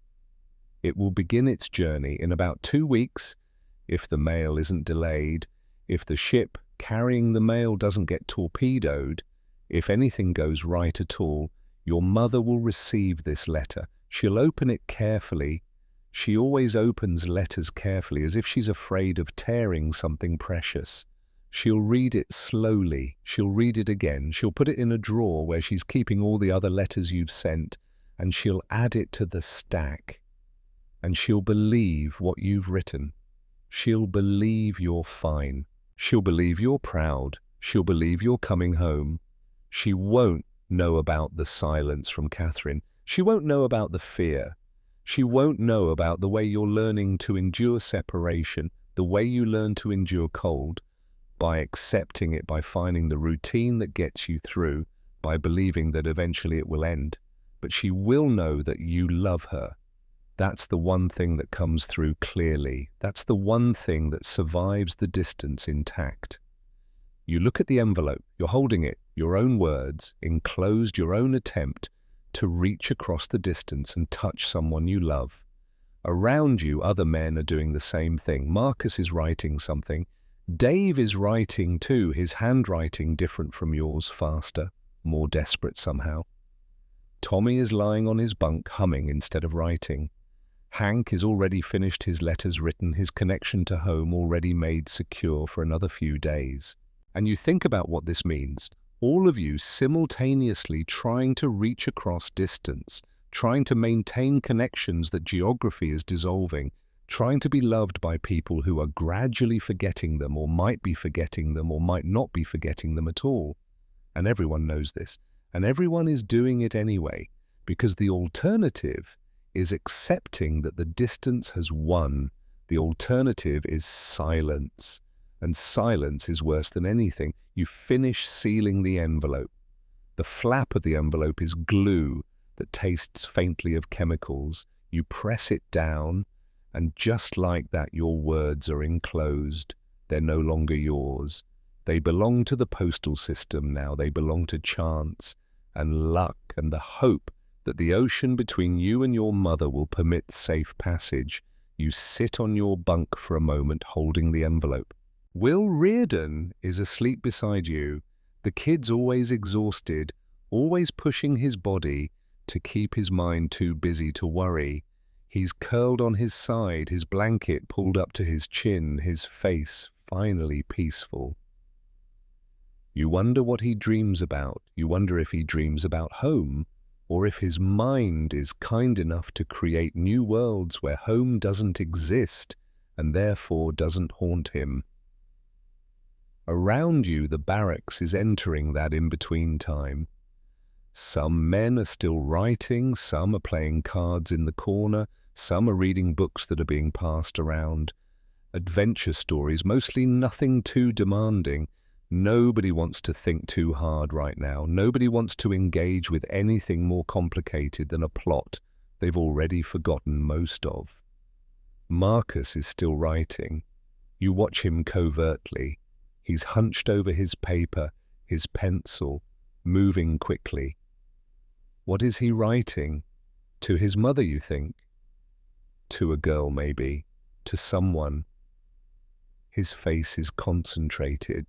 It will begin its journey in about 2 weeks, if the mail isn't delayed, if the ship carrying the mail doesn't get torpedoed. If anything goes right at all, your mother will receive this letter. She'll open it carefully. She always opens letters carefully, as if she's afraid of tearing something precious. She'll read it slowly. She'll read it again. She'll put it in a drawer where she's keeping all the other letters you've sent, and she'll add it to the stack. And she'll believe what you've written. She'll believe you're fine. She'll believe you're proud. She'll believe you're coming home. She won't know about the silence from Catherine. She won't know about the fear. She won't know about the way you're learning to endure separation, the way you learn to endure cold, by accepting it, by finding the routine that gets you through, by believing that eventually it will end. But she will know that you love her. That's the one thing that comes through clearly. That's the one thing that survives the distance intact. You look at the envelope, you're holding it, your own words, enclosed your own attempt to reach across the distance and touch someone you love. Around you, other men are doing the same thing. Marcus is writing something. Dave is writing too, his handwriting different from yours, faster, more desperate somehow. Tommy is lying on his bunk, humming instead of writing. Hank is already finished his letters written, his connection to home already made secure for another few days. And you think about what this means. All of you simultaneously trying to reach across distance, trying to maintain connections that geography is dissolving, trying to be loved by people who are gradually forgetting them or might be forgetting them or might not be forgetting them at all. And everyone knows this. And everyone is doing it anyway, because the alternative is accepting that the distance has won. The alternative is silence. And silence is worse than anything. You finish sealing the envelope. The flap of the envelope is glue that tastes faintly of chemicals. You press it down, and just like that, your words are enclosed. They're no longer yours. They belong to the postal system now. They belong to chance and luck and the hope that the ocean between you and your mother will permit safe passage. You sit on your bunk for a moment holding the envelope. Will Reardon is asleep beside you. The kid's always exhausted, always pushing his body to keep his mind too busy to worry. He's curled on his side, his blanket pulled up to his chin, his face finally peaceful. You wonder what he dreams about. You wonder if he dreams about home, or if his mind is kind enough to create new worlds where home doesn't exist and therefore doesn't haunt him. Around you, the barracks is entering that in-between time. Some men are still writing, some are playing cards in the corner, some are reading books that are being passed around. Adventure stories, mostly nothing too demanding. Nobody wants to think too hard right now. Nobody wants to engage with anything more complicated than a plot they've already forgotten most of. Marcus is still writing. You watch him covertly. He's hunched over his paper, his pencil, moving quickly. What is he writing? To his mother, you think? To a girl, maybe. To someone. His face is concentrated.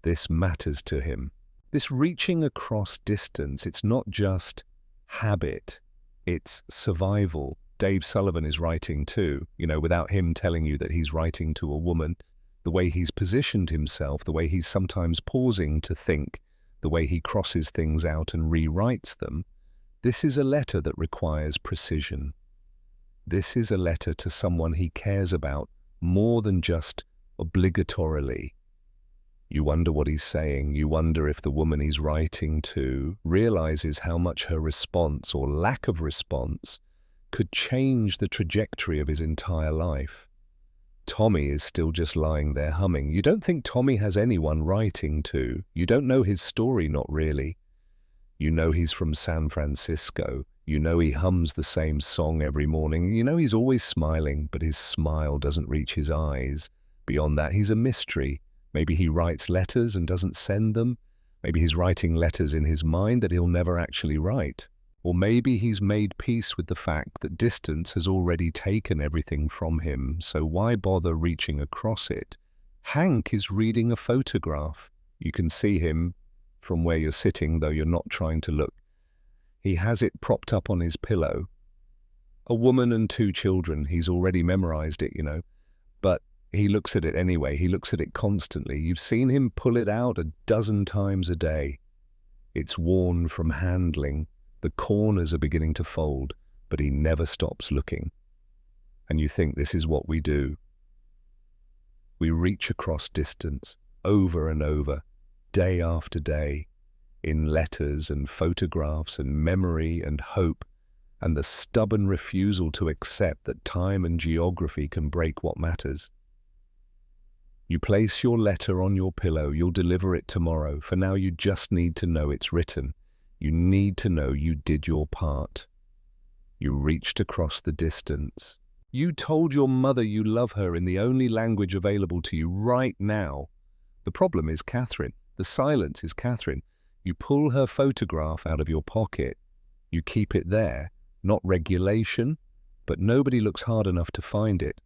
This matters to him. This reaching across distance, it's not just habit, it's survival. Dave Sullivan is writing too, without him telling you that he's writing to a woman. The way he's positioned himself, the way he's sometimes pausing to think, the way he crosses things out and rewrites them. This is a letter that requires precision. This is a letter to someone he cares about more than just obligatorily. You wonder what he's saying. You wonder if the woman he's writing to realizes how much her response or lack of response could change the trajectory of his entire life. Tommy is still just lying there humming. You don't think Tommy has anyone writing to. You don't know his story, not really. You know he's from San Francisco. You know he hums the same song every morning. You know he's always smiling, but his smile doesn't reach his eyes. Beyond that, he's a mystery. Maybe he writes letters and doesn't send them. Maybe he's writing letters in his mind that he'll never actually write. Or maybe he's made peace with the fact that distance has already taken everything from him, so why bother reaching across it? Hank is reading a photograph. You can see him from where you're sitting, though you're not trying to look. He has it propped up on his pillow. A woman and 2 children. He's already memorized it, But he looks at it anyway. He looks at it constantly. You've seen him pull it out a dozen times a day. It's worn from handling. The corners are beginning to fold, but he never stops looking. And you think this is what we do. We reach across distance, over and over, day after day, in letters and photographs and memory and hope, and the stubborn refusal to accept that time and geography can break what matters. You place your letter on your pillow. You'll deliver it tomorrow. For now, you just need to know it's written. You need to know you did your part. You reached across the distance. You told your mother you love her in the only language available to you right now. The problem is Catherine. The silence is Catherine. You pull her photograph out of your pocket. You keep it there. Not regulation, but nobody looks hard enough to find it.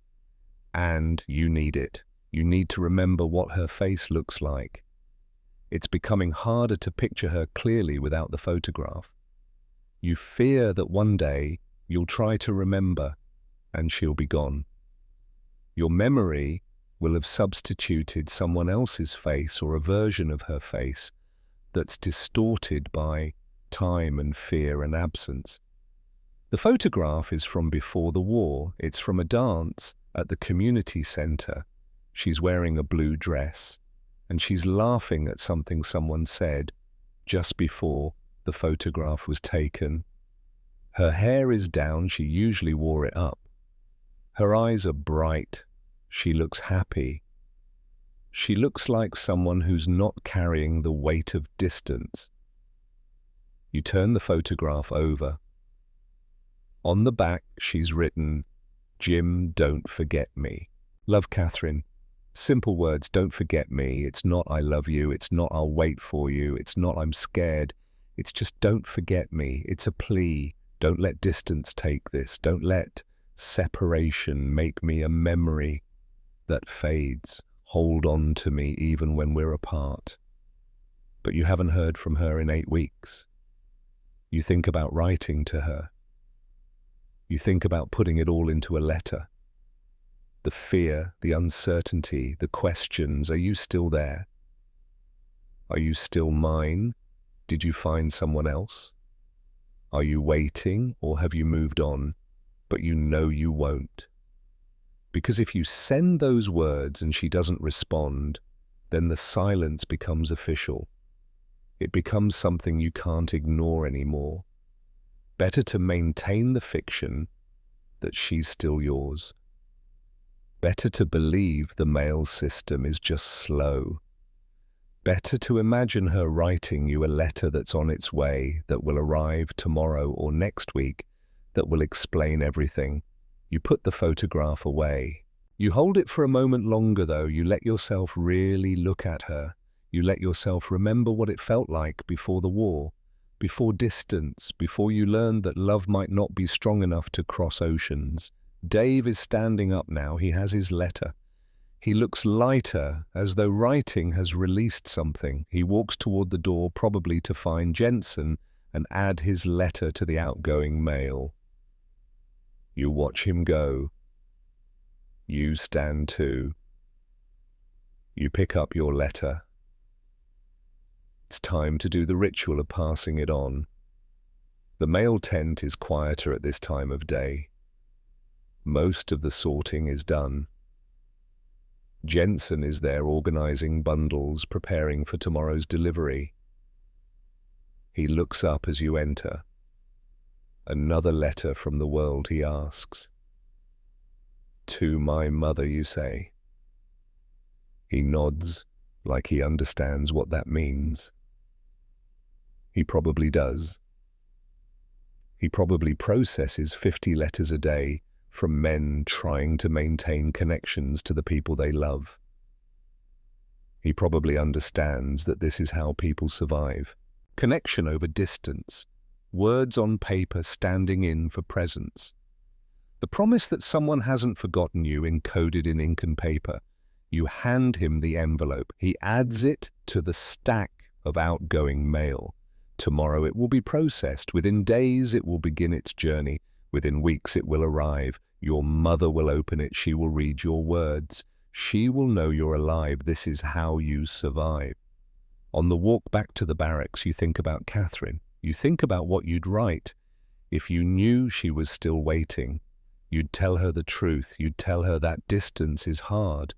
And you need it. You need to remember what her face looks like. It's becoming harder to picture her clearly without the photograph. You fear that one day you'll try to remember and she'll be gone. Your memory will have substituted someone else's face or a version of her face, that's distorted by time and fear and absence. The photograph is from before the war. It's from a dance at the community center. She's wearing a blue dress, and she's laughing at something someone said just before the photograph was taken. Her hair is down, she usually wore it up. Her eyes are bright, she looks happy. She looks like someone who's not carrying the weight of distance. You turn the photograph over. On the back, she's written, "Jim, don't forget me. Love, Catherine." Simple words, don't forget me. It's not I love you. It's not I'll wait for you. It's not I'm scared. It's just don't forget me. It's a plea. Don't let distance take this. Don't let separation make me a memory that fades. Hold on to me even when we're apart. But you haven't heard from her in 8 weeks. You think about writing to her. You think about putting it all into a letter. The fear, the uncertainty, the questions, are you still there? Are you still mine? Did you find someone else? Are you waiting, or have you moved on, but you know you won't? Because if you send those words and she doesn't respond, then the silence becomes official. It becomes something you can't ignore anymore. Better to maintain the fiction that she's still yours. Better to believe the mail system is just slow. Better to imagine her writing you a letter that's on its way, that will arrive tomorrow or next week, that will explain everything. You put the photograph away. You hold it for a moment longer, though. You let yourself really look at her. You let yourself remember what it felt like before the war, before distance, before you learned that love might not be strong enough to cross oceans. Dave is standing up now. He has his letter. He looks lighter, as though writing has released something. He walks toward the door, probably to find Jensen and add his letter to the outgoing mail. You watch him go. You stand too. You pick up your letter. It's time to do the ritual of passing it on. The mail tent is quieter at this time of day. Most of the sorting is done. Jensen is there organizing bundles, preparing for tomorrow's delivery. He looks up as you enter. Another letter from the world, he asks. To my mother, you say. He nods, like he understands what that means. He probably does. He probably processes 50 letters a day from men trying to maintain connections to the people they love. He probably understands that this is how people survive. Connection over distance. Words on paper standing in for presence. The promise that someone hasn't forgotten you encoded in ink and paper. You hand him the envelope. He adds it to the stack of outgoing mail. Tomorrow it will be processed. Within days it will begin its journey. Within weeks it will arrive. Your mother will open it. She will read your words. She will know you're alive. This is how you survive. On the walk back to the barracks, you think about Catherine. You think about what you'd write. If you knew she was still waiting, you'd tell her the truth. You'd tell her that distance is hard,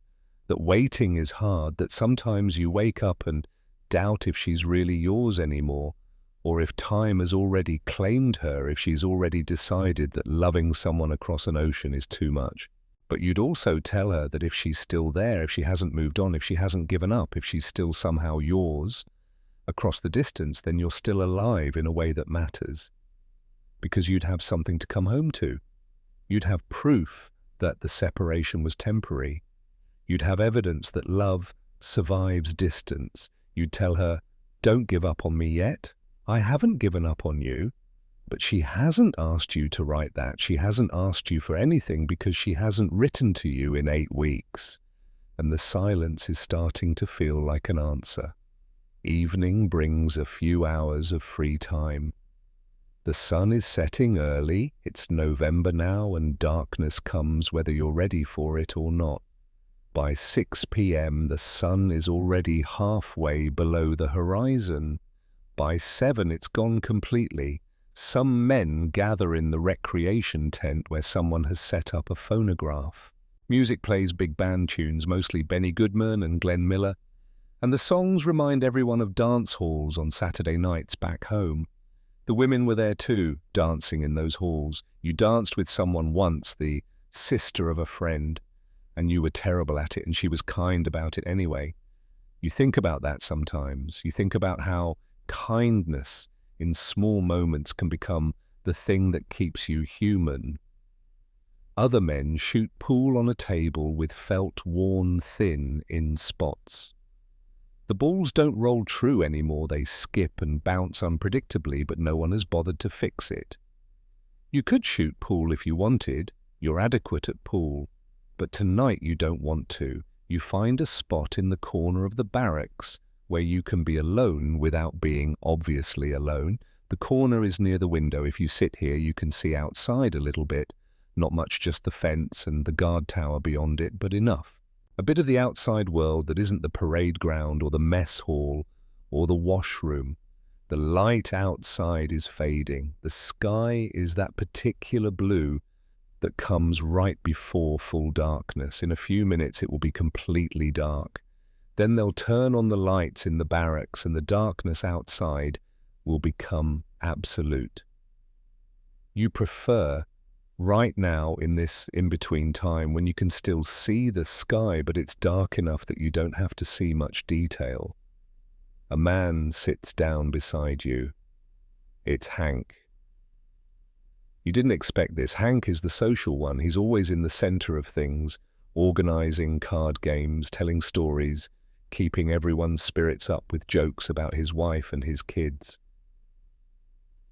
that waiting is hard, that sometimes you wake up and doubt if she's really yours anymore, or if time has already claimed her, if she's already decided that loving someone across an ocean is too much. But you'd also tell her that if she's still there, if she hasn't moved on, if she hasn't given up, if she's still somehow yours across the distance, then you're still alive in a way that matters. Because you'd have something to come home to. You'd have proof that the separation was temporary. You'd have evidence that love survives distance. You'd tell her, don't give up on me yet. I haven't given up on you. But she hasn't asked you to write that. She hasn't asked you for anything because she hasn't written to you in 8 weeks. And the silence is starting to feel like an answer. Evening brings a few hours of free time. The sun is setting early. It's November now, and darkness comes whether you're ready for it or not. By 6 p.m. the sun is already halfway below the horizon. By 7, it's gone completely. Some men gather in the recreation tent where someone has set up a phonograph. Music plays big band tunes, mostly Benny Goodman and Glenn Miller, and the songs remind everyone of dance halls on Saturday nights back home. The women were there too, dancing in those halls. You danced with someone once, the sister of a friend, and you were terrible at it and she was kind about it anyway. You think about that sometimes. You think about how kindness in small moments can become the thing that keeps you human. Other men shoot pool on a table with felt worn thin in spots. The balls don't roll true anymore, they skip and bounce unpredictably, but no one has bothered to fix it. You could shoot pool if you wanted, you're adequate at pool, but tonight you don't want to. You find a spot in the corner of the barracks where you can be alone without being obviously alone. The corner is near the window. If you sit here, you can see outside a little bit. Not much, just the fence and the guard tower beyond it, but enough. A bit of the outside world that isn't the parade ground or the mess hall or the washroom. The light outside is fading. The sky is that particular blue that comes right before full darkness. In a few minutes it will be completely dark. Then they'll turn on the lights in the barracks and the darkness outside will become absolute. You prefer right now in this in-between time when you can still see the sky but it's dark enough that you don't have to see much detail. A man sits down beside you. It's Hank. You didn't expect this. Hank is the social one. He's always in the center of things, organizing card games, telling stories, keeping everyone's spirits up with jokes about his wife and his kids.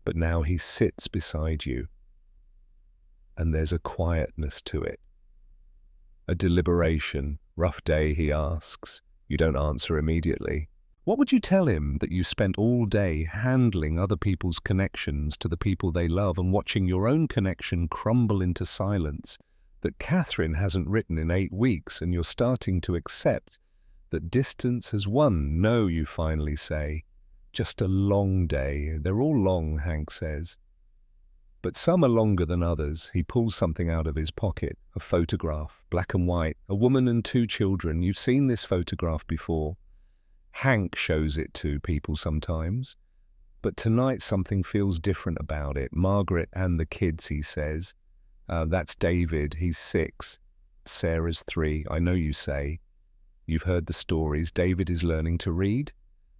But now he sits beside you, and there's a quietness to it. A deliberation. Rough day, he asks. You don't answer immediately. What would you tell him that you spent all day handling other people's connections to the people they love and watching your own connection crumble into silence, that Catherine hasn't written in 8 weeks and you're starting to accept that distance has won? No, you finally say. Just a long day. They're all long, Hank says. But some are longer than others. He pulls something out of his pocket, a photograph, black and white, a woman and 2 children. You've seen this photograph before. Hank shows it to people sometimes, but tonight something feels different about it. Margaret and the kids, he says. That's David, he's 6. Sarah's 3, I know you say. You've heard the stories. David is learning to read.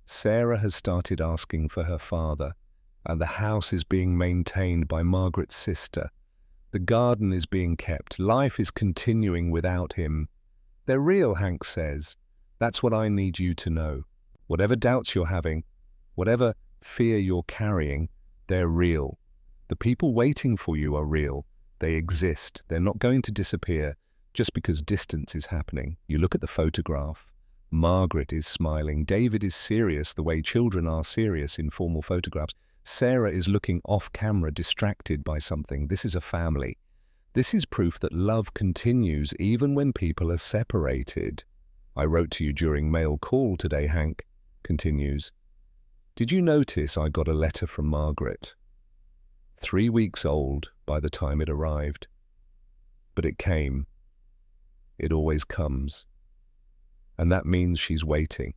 Sarah has started asking for her father. The house is being maintained by Margaret's sister. The garden is being kept. Life is continuing without him. They're real, Hank says. That's what I need you to know. Whatever doubts you're having, whatever fear you're carrying, they're real. The people waiting for you are real. They exist. They're not going to disappear just because distance is happening. You look at the photograph. Margaret is smiling. David is serious the way children are serious in formal photographs. Sarah is looking off camera, distracted by something. This is a family. This is proof that love continues even when people are separated. I wrote to you during mail call today, Hank continues. Did you notice I got a letter from Margaret? 3 weeks old by the time it arrived. But it came. It always comes. And that means she's waiting.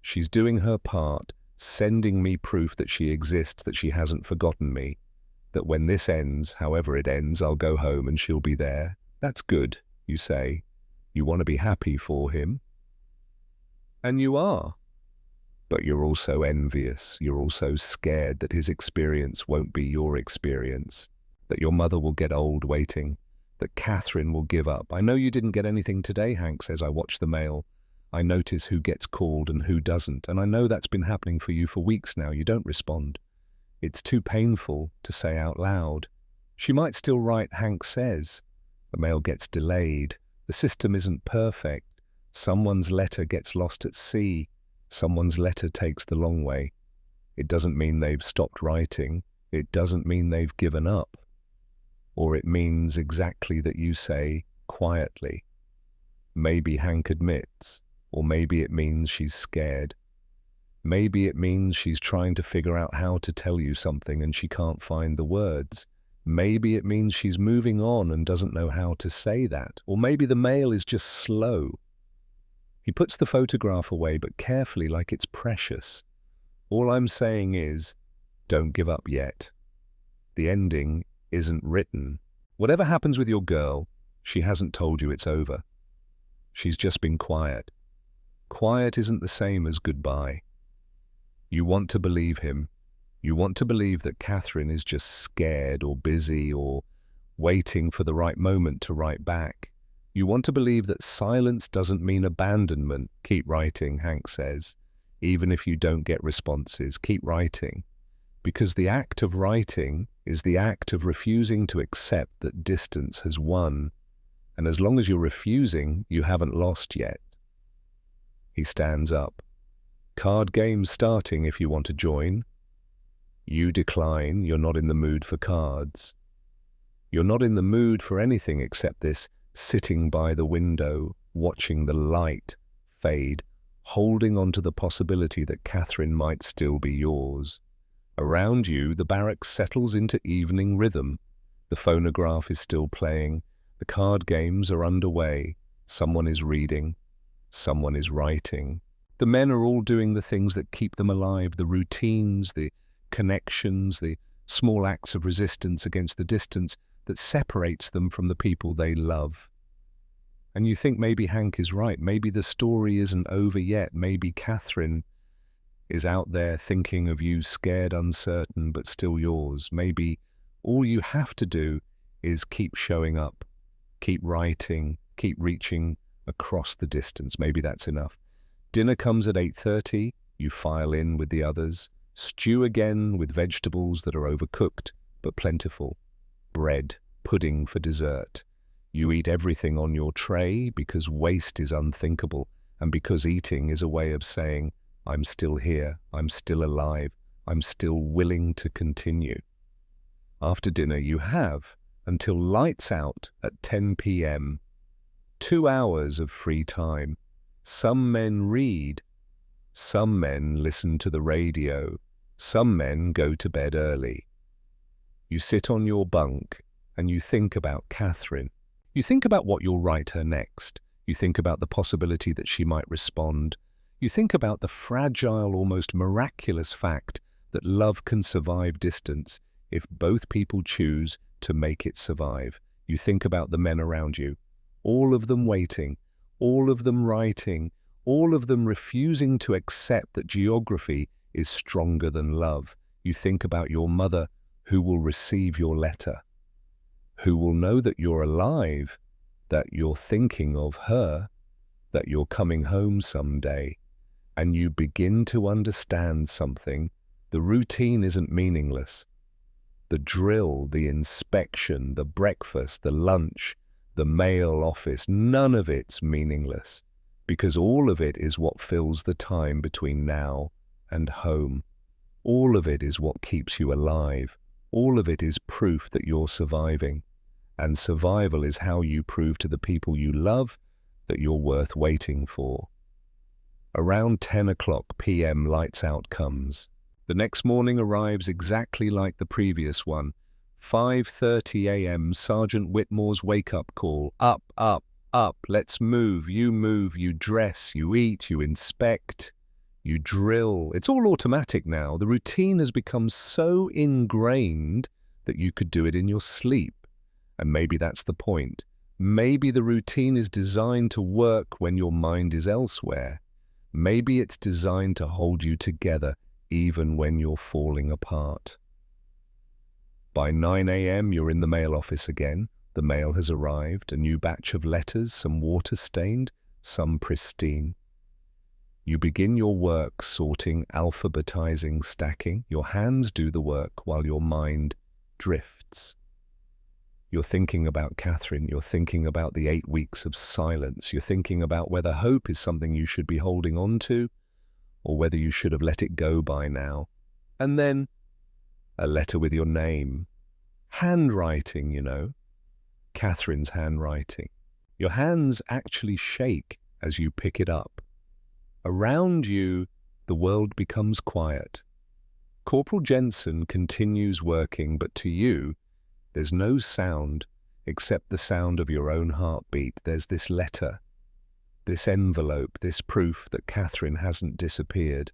She's doing her part, sending me proof that she exists, that she hasn't forgotten me, that when this ends, however it ends, I'll go home and she'll be there. That's good, you say. You want to be happy for him. And you are. But you're also envious. You're also scared that his experience won't be your experience, that your mother will get old waiting, that Catherine will give up. I know you didn't get anything today, Hank says. I watch the mail. I notice who gets called and who doesn't, and I know that's been happening for you for weeks now. You don't respond. It's too painful to say out loud. She might still write, Hank says. The mail gets delayed. The system isn't perfect. Someone's letter gets lost at sea. Someone's letter takes the long way. It doesn't mean they've stopped writing. It doesn't mean they've given up. Or it means exactly that you say, quietly. Maybe Hank admits, or maybe it means she's scared. Maybe it means she's trying to figure out how to tell you something and she can't find the words. Maybe it means she's moving on and doesn't know how to say that. Or maybe the mail is just slow. He puts the photograph away, but carefully, like it's precious. All I'm saying is, don't give up yet. The ending isn't written. Whatever happens with your girl, she hasn't told you it's over. She's just been quiet. Quiet isn't the same as goodbye. You want to believe him. You want to believe that Catherine is just scared or busy or waiting for the right moment to write back. You want to believe that silence doesn't mean abandonment. Keep writing, Hank says. Even if you don't get responses, keep writing. Because the act of writing is the act of refusing to accept that distance has won. And as long as you're refusing, you haven't lost yet. He stands up. Card game's starting if you want to join. You decline. You're not in the mood for cards. You're not in the mood for anything except this sitting by the window, watching the light fade, holding on to the possibility that Catherine might still be yours. Around you, the barracks settles into evening rhythm. The phonograph is still playing. The card games are underway. Someone is reading. Someone is writing. The men are all doing the things that keep them alive, the routines, the connections, the small acts of resistance against the distance that separates them from the people they love. And you think maybe Hank is right. Maybe the story isn't over yet. Maybe Catherine is out there thinking of you, scared, uncertain, but still yours. Maybe all you have to do is keep showing up, keep writing, keep reaching across the distance. Maybe that's enough. Dinner comes at 8:30. You file in with the others. Stew again with vegetables that are overcooked but plentiful. Bread, pudding for dessert. You eat everything on your tray because waste is unthinkable and because eating is a way of saying, I'm still here, I'm still alive, I'm still willing to continue. After dinner you have until lights out at 10 p.m. 2 hours of free time. Some men read. Some men listen to the radio. Some men go to bed early. You sit on your bunk and you think about Catherine. You think about what you'll write her next. You think about the possibility that she might respond. You think about the fragile, almost miraculous fact that love can survive distance if both people choose to make it survive. You think about the men around you, all of them waiting, all of them writing, all of them refusing to accept that geography is stronger than love. You think about your mother who will receive your letter, who will know that you're alive, that you're thinking of her, that you're coming home someday, and you begin to understand something. The routine isn't meaningless. The drill, the inspection, the breakfast, the lunch, the mail office, none of it's meaningless, because all of it is what fills the time between now and home. All of it is what keeps you alive. All of it is proof that you're surviving. And survival is how you prove to the people you love that you're worth waiting for. Around 10 o'clock p.m. lights out comes. The next morning arrives exactly like the previous one. 5:30 a.m. Sergeant Whitmore's wake-up call. Up, up, up, let's move, you dress, you eat, you inspect, you drill. It's all automatic now. The routine has become so ingrained that you could do it in your sleep. And maybe that's the point. Maybe the routine is designed to work when your mind is elsewhere. Maybe it's designed to hold you together even when you're falling apart. By 9 a.m. you're in the mail office again. The mail has arrived, a new batch of letters, some water-stained, some pristine. You begin your work sorting, alphabetizing, stacking. Your hands do the work while your mind drifts. You're thinking about Catherine. You're thinking about the 8 weeks of silence. You're thinking about whether hope is something you should be holding on to or whether you should have let it go by now. And then a letter with your name. Handwriting, you know. Catherine's handwriting. Your hands actually shake as you pick it up. Around you, the world becomes quiet. Corporal Jensen continues working, but to you, there's no sound except the sound of your own heartbeat. There's this letter, this envelope, this proof that Catherine hasn't disappeared,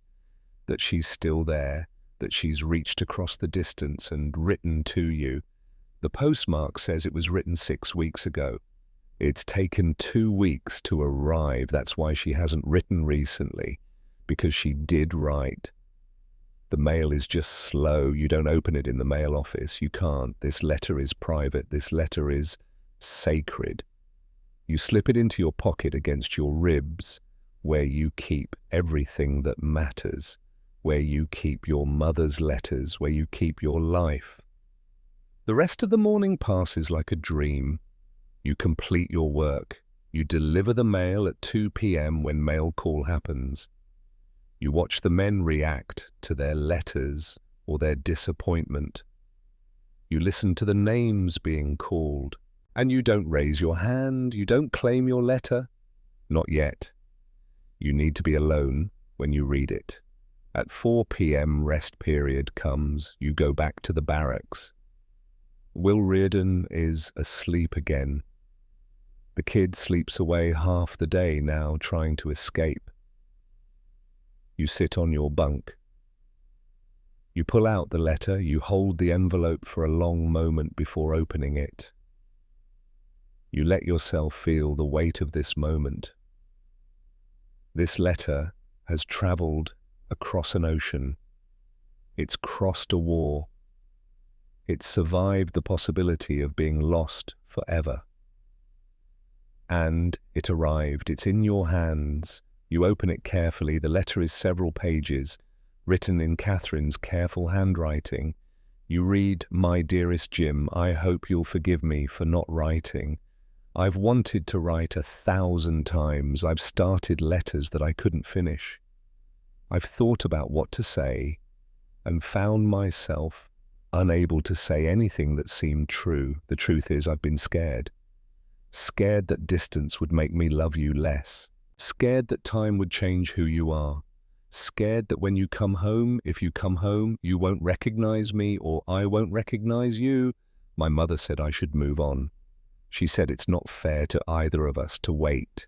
that she's still there, that she's reached across the distance and written to you. The postmark says it was written 6 weeks ago. It's taken 2 weeks to arrive. That's why she hasn't written recently, because she did write. The mail is just slow. You don't open it in the mail office. You can't. This letter is private. This letter is sacred. You slip it into your pocket against your ribs, where you keep everything that matters, where you keep your mother's letters, where you keep your life. The rest of the morning passes like a dream. You complete your work. You deliver the mail at 2 p.m. when mail call happens. You watch the men react to their letters or their disappointment. You listen to the names being called. And you don't raise your hand. You don't claim your letter. Not yet. You need to be alone when you read it. At 4 p.m. rest period comes. You go back to the barracks. Will Reardon is asleep again. The kid sleeps away half the day now, trying to escape. You sit on your bunk. You pull out the letter. You hold the envelope for a long moment before opening it. You let yourself feel the weight of this moment. This letter has traveled across an ocean. It's crossed a war. It's survived the possibility of being lost forever. And it arrived. It's in your hands. You open it carefully. The letter is several pages, written in Catherine's careful handwriting. You read, "My dearest Jim, I hope you'll forgive me for not writing. I've wanted to write 1,000 times. I've started letters that I couldn't finish. I've thought about what to say and found myself unable to say anything that seemed true. The truth is, I've been scared. Scared that distance would make me love you less. Scared that time would change who you are. Scared that when you come home, if you come home, you won't recognize me or I won't recognize you. My mother said I should move on. She said it's not fair to either of us to wait.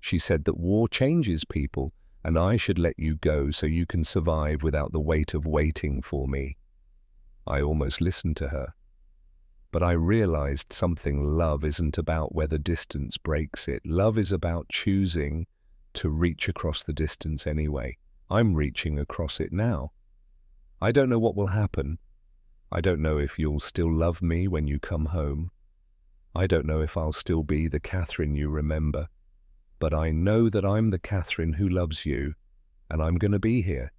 She said that war changes people and I should let you go so you can survive without the weight of waiting for me. I almost listened to her. But I realized something. Love isn't about whether distance breaks it. Love is about choosing to reach across the distance anyway. I'm reaching across it now. I don't know what will happen. I don't know if you'll still love me when you come home. I don't know if I'll still be the Catherine you remember. But I know that I'm the Catherine who loves you, and I'm going to be here.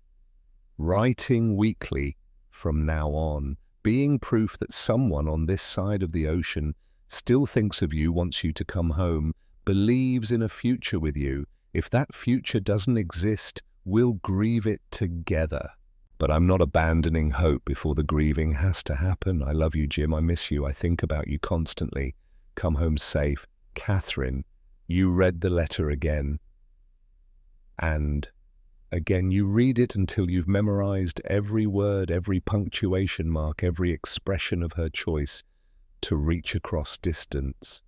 Writing weekly from now on, being proof that someone on this side of the ocean still thinks of you, wants you to come home, believes in a future with you. If that future doesn't exist, we'll grieve it together. But I'm not abandoning hope before the grieving has to happen. I love you, Jim. I miss you. I think about you constantly. Come home safe. Catherine. You read the letter again. And again, you read it until you've memorized every word, every punctuation mark, every expression of her choice to reach across distance.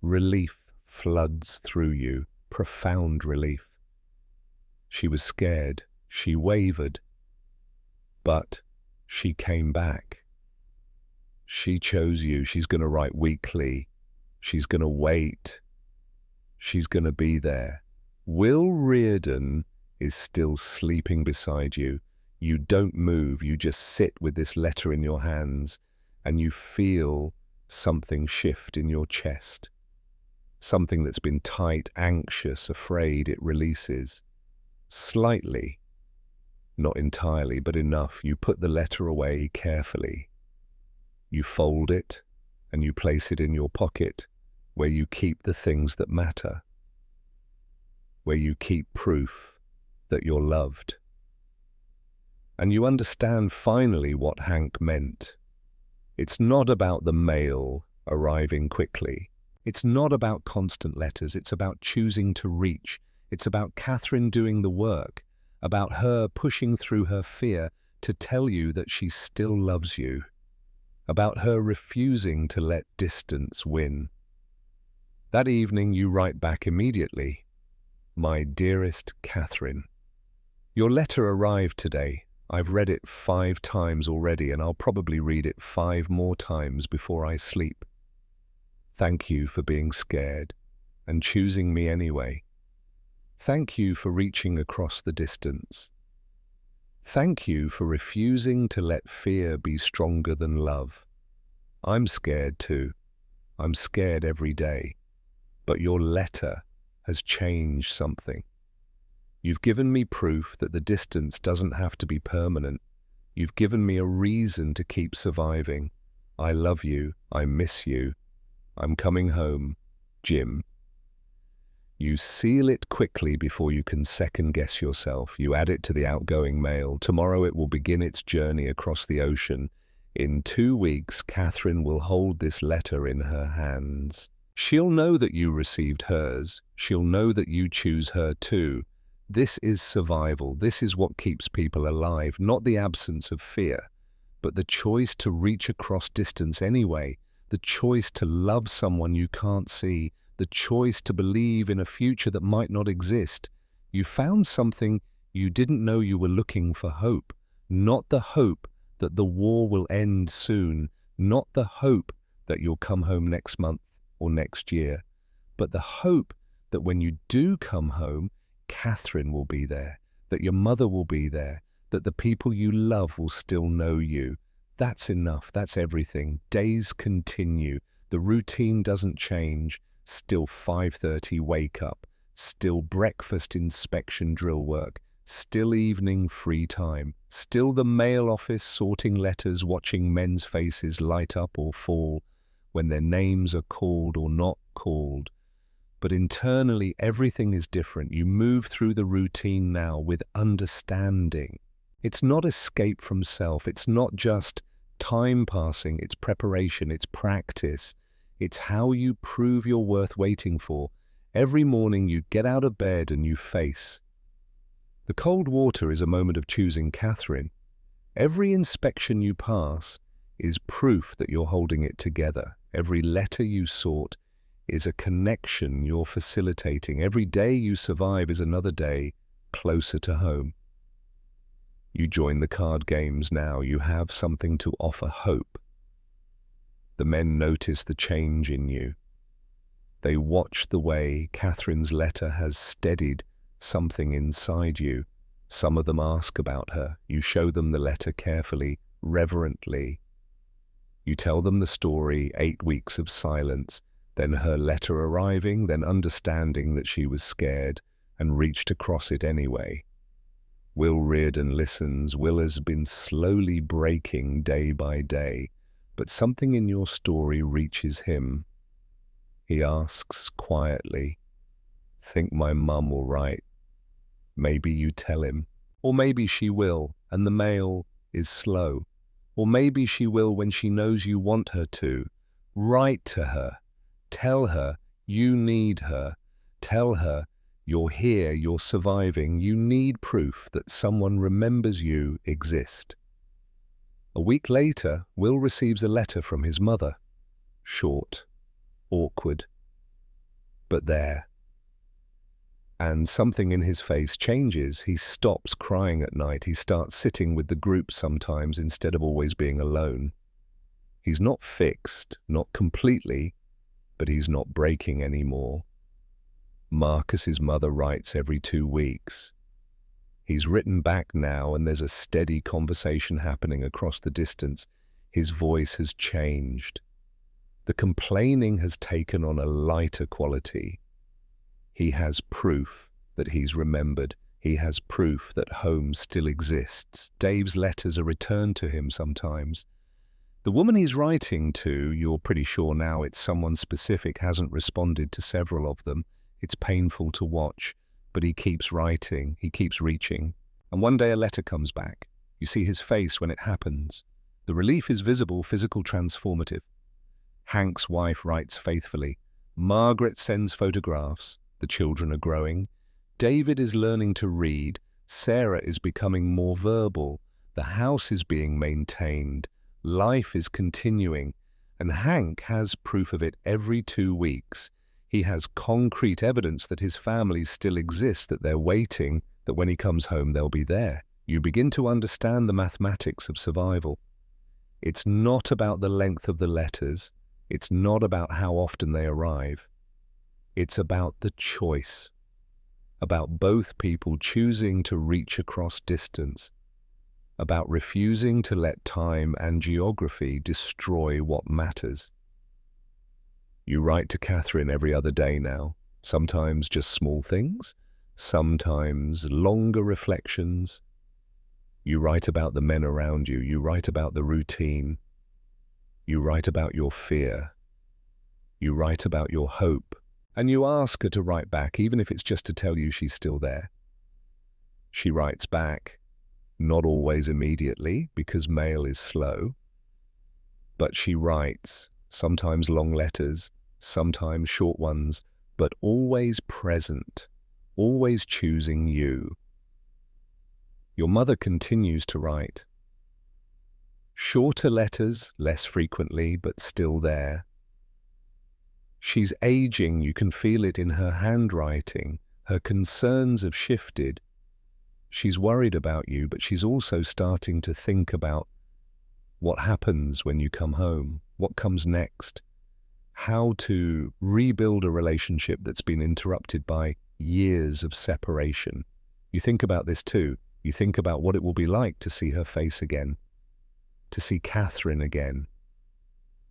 Relief floods through you, profound relief. She was scared, she wavered, but she came back. She chose you. She's going to write weekly. She's going to wait. She's going to be there. Will Reardon is still sleeping beside you. You don't move. You just sit with this letter in your hands and you feel something shift in your chest. Something that's been tight, anxious, afraid, it releases. Slightly. Not entirely, but enough. You put the letter away carefully. You fold it and you place it in your pocket where you keep the things that matter, where you keep proof that you're loved. And you understand finally what Hank meant. It's not about the mail arriving quickly. It's not about constant letters. It's about choosing to reach. It's about Catherine doing the work. about her pushing through her fear to tell you that she still loves you, about her refusing to let distance win. That evening you write back immediately, "My dearest Catherine, your letter arrived today. I've read it 5 times already, and I'll probably read it 5 more times before I sleep. Thank you for being scared and choosing me anyway. Thank you for reaching across the distance. Thank you for refusing to let fear be stronger than love. I'm scared too. I'm scared every day. But your letter has changed something. You've given me proof that the distance doesn't have to be permanent. You've given me a reason to keep surviving. I love you. I miss you. I'm coming home. Jim." You seal it quickly before you can second-guess yourself. You add it to the outgoing mail. Tomorrow it will begin its journey across the ocean. In 2 weeks, Catherine will hold this letter in her hands. She'll know that you received hers. She'll know that you choose her too. This is survival. This is what keeps people alive, not the absence of fear, but the choice to reach across distance anyway, the choice to love someone you can't see, the choice to believe in a future that might not exist. You found something you didn't know you were looking for: hope. Not the hope that the war will end soon, not the hope that you'll come home next month or next year, but the hope that when you do come home, Catherine will be there, that your mother will be there, that the people you love will still know you. That's enough. That's everything. Days continue. The routine doesn't change. Still 5:30 wake up. Still breakfast inspection drill work. Still evening free time. Still the mail office sorting letters, watching men's faces light up or fall when their names are called or not called. But internally, everything is different. You move through the routine now with understanding. It's not escape from self. It's not just time passing. It's preparation. It's practice. It's how you prove you're worth waiting for. Every morning you get out of bed and you face. The cold water is a moment of choosing Catherine. Every inspection you pass is proof that you're holding it together. Every letter you sort is a connection you're facilitating. Every day you survive is another day closer to home. You join the card games now. You have something to offer: hope. The men notice the change in you. They watch the way Catherine's letter has steadied something inside you. Some of them ask about her. You show them the letter carefully, reverently. You tell them the story: 8 weeks of silence, then her letter arriving, then understanding that she was scared and reached across it anyway. Will Reardon listens. Will has been slowly breaking day by day, but something in your story reaches him. He asks quietly, "Think my mum will write?" Maybe you tell him, or maybe she will, and the mail is slow. Or maybe she will when she knows you want her to. Write to her. Tell her you need her. Tell her you're here, you're surviving. You need proof that someone remembers you exist. A week later, Will receives a letter from his mother. Short, awkward, but there. And something in his face changes. He stops crying at night. He starts sitting with the group sometimes instead of always being alone. He's not fixed, not completely, but he's not breaking anymore. Marcus's mother writes every 2 weeks. He's written back now, and there's a steady conversation happening across the distance. His voice has changed. The complaining has taken on a lighter quality. He has proof that he's remembered. He has proof that home still exists. Dave's letters are returned to him sometimes. The woman he's writing to, you're pretty sure now it's someone specific, hasn't responded to several of them. It's painful to watch, but he keeps writing, he keeps reaching. And one day a letter comes back. You see his face when it happens. The relief is visible, physical, transformative. Hank's wife writes faithfully. Margaret sends photographs. The children are growing. David is learning to read. Sarah is becoming more verbal. The house is being maintained. Life is continuing. And Hank has proof of it every 2 weeks. He has concrete evidence that his family still exists, that they're waiting, that when he comes home they'll be there. You begin to understand the mathematics of survival. It's not about the length of the letters. It's not about how often they arrive. It's about the choice. About both people choosing to reach across distance. About refusing to let time and geography destroy what matters. You write to Catherine every other day now, sometimes just small things, sometimes longer reflections. You write about the men around you, you write about the routine, you write about your fear, you write about your hope, and you ask her to write back, even if it's just to tell you she's still there. She writes back, not always immediately, because mail is slow, but she writes, sometimes long letters, sometimes short ones, but always present, always choosing you. Your mother continues to write. Shorter letters, less frequently, but still there. She's aging, you can feel it in her handwriting. Her concerns have shifted. She's worried about you, but she's also starting to think about what happens when you come home, what comes next, how to rebuild a relationship that's been interrupted by years of separation. You think about this too. You think about what it will be like to see her face again, to see Catherine again,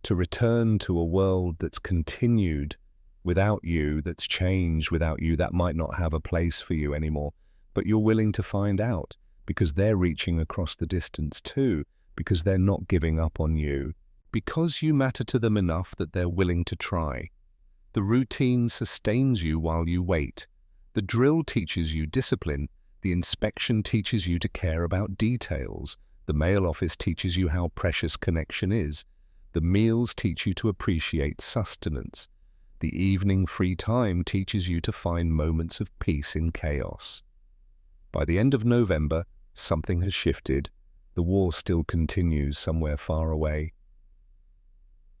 to return to a world that's continued without you, that's changed without you, that might not have a place for you anymore, but you're willing to find out because they're reaching across the distance too, because they're not giving up on you, because you matter to them enough that they're willing to try. The routine sustains you while you wait. The drill teaches you discipline. The inspection teaches you to care about details. The mail office teaches you how precious connection is. The meals teach you to appreciate sustenance. The evening free time teaches you to find moments of peace in chaos. By the end of November, something has shifted. The war still continues somewhere far away.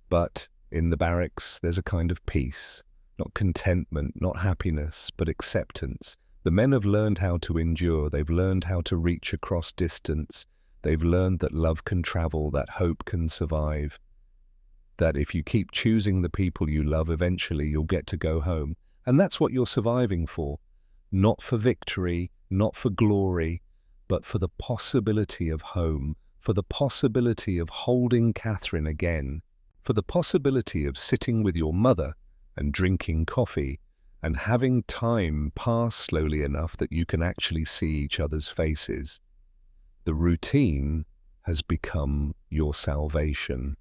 But in the barracks, there's a kind of peace. Not contentment, not happiness, but acceptance. The men have learned how to endure. They've learned how to reach across distance. They've learned that love can travel, that hope can survive. That if you keep choosing the people you love, eventually you'll get to go home. And that's what you're surviving for. Not for victory, not for glory, but for the possibility of home, for the possibility of holding Catherine again, for the possibility of sitting with your mother and drinking coffee and having time pass slowly enough that you can actually see each other's faces. The routine has become your salvation.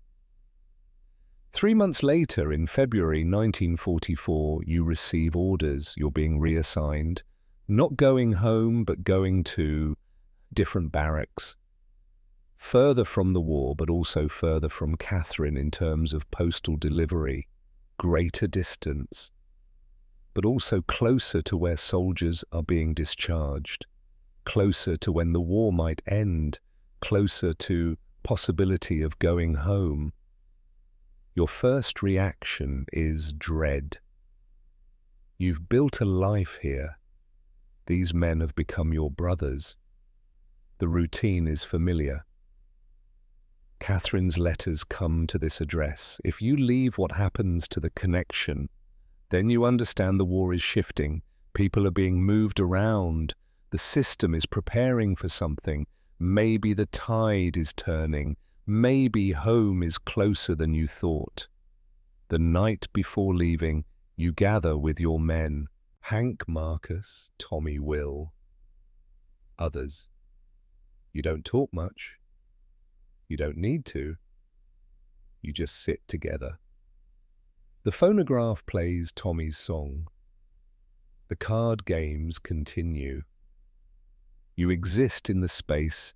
3 months later, in February 1944, you receive orders. You're being reassigned, not going home, but going to different barracks. Further from the war, but also further from Catherine in terms of postal delivery, greater distance, but also closer to where soldiers are being discharged, closer to when the war might end, closer to possibility of going home. Your first reaction is dread. You've built a life here. These men have become your brothers. The routine is familiar. Catherine's letters come to this address. If you leave, what happens to the connection? Then you understand the war is shifting. People are being moved around. The system is preparing for something. Maybe the tide is turning. Maybe home is closer than you thought. The night before leaving, you gather with your men. Hank, Marcus, Tommy, Will. Others. You don't talk much. You don't need to. You just sit together. The phonograph plays Tommy's song. The card games continue. You exist in the space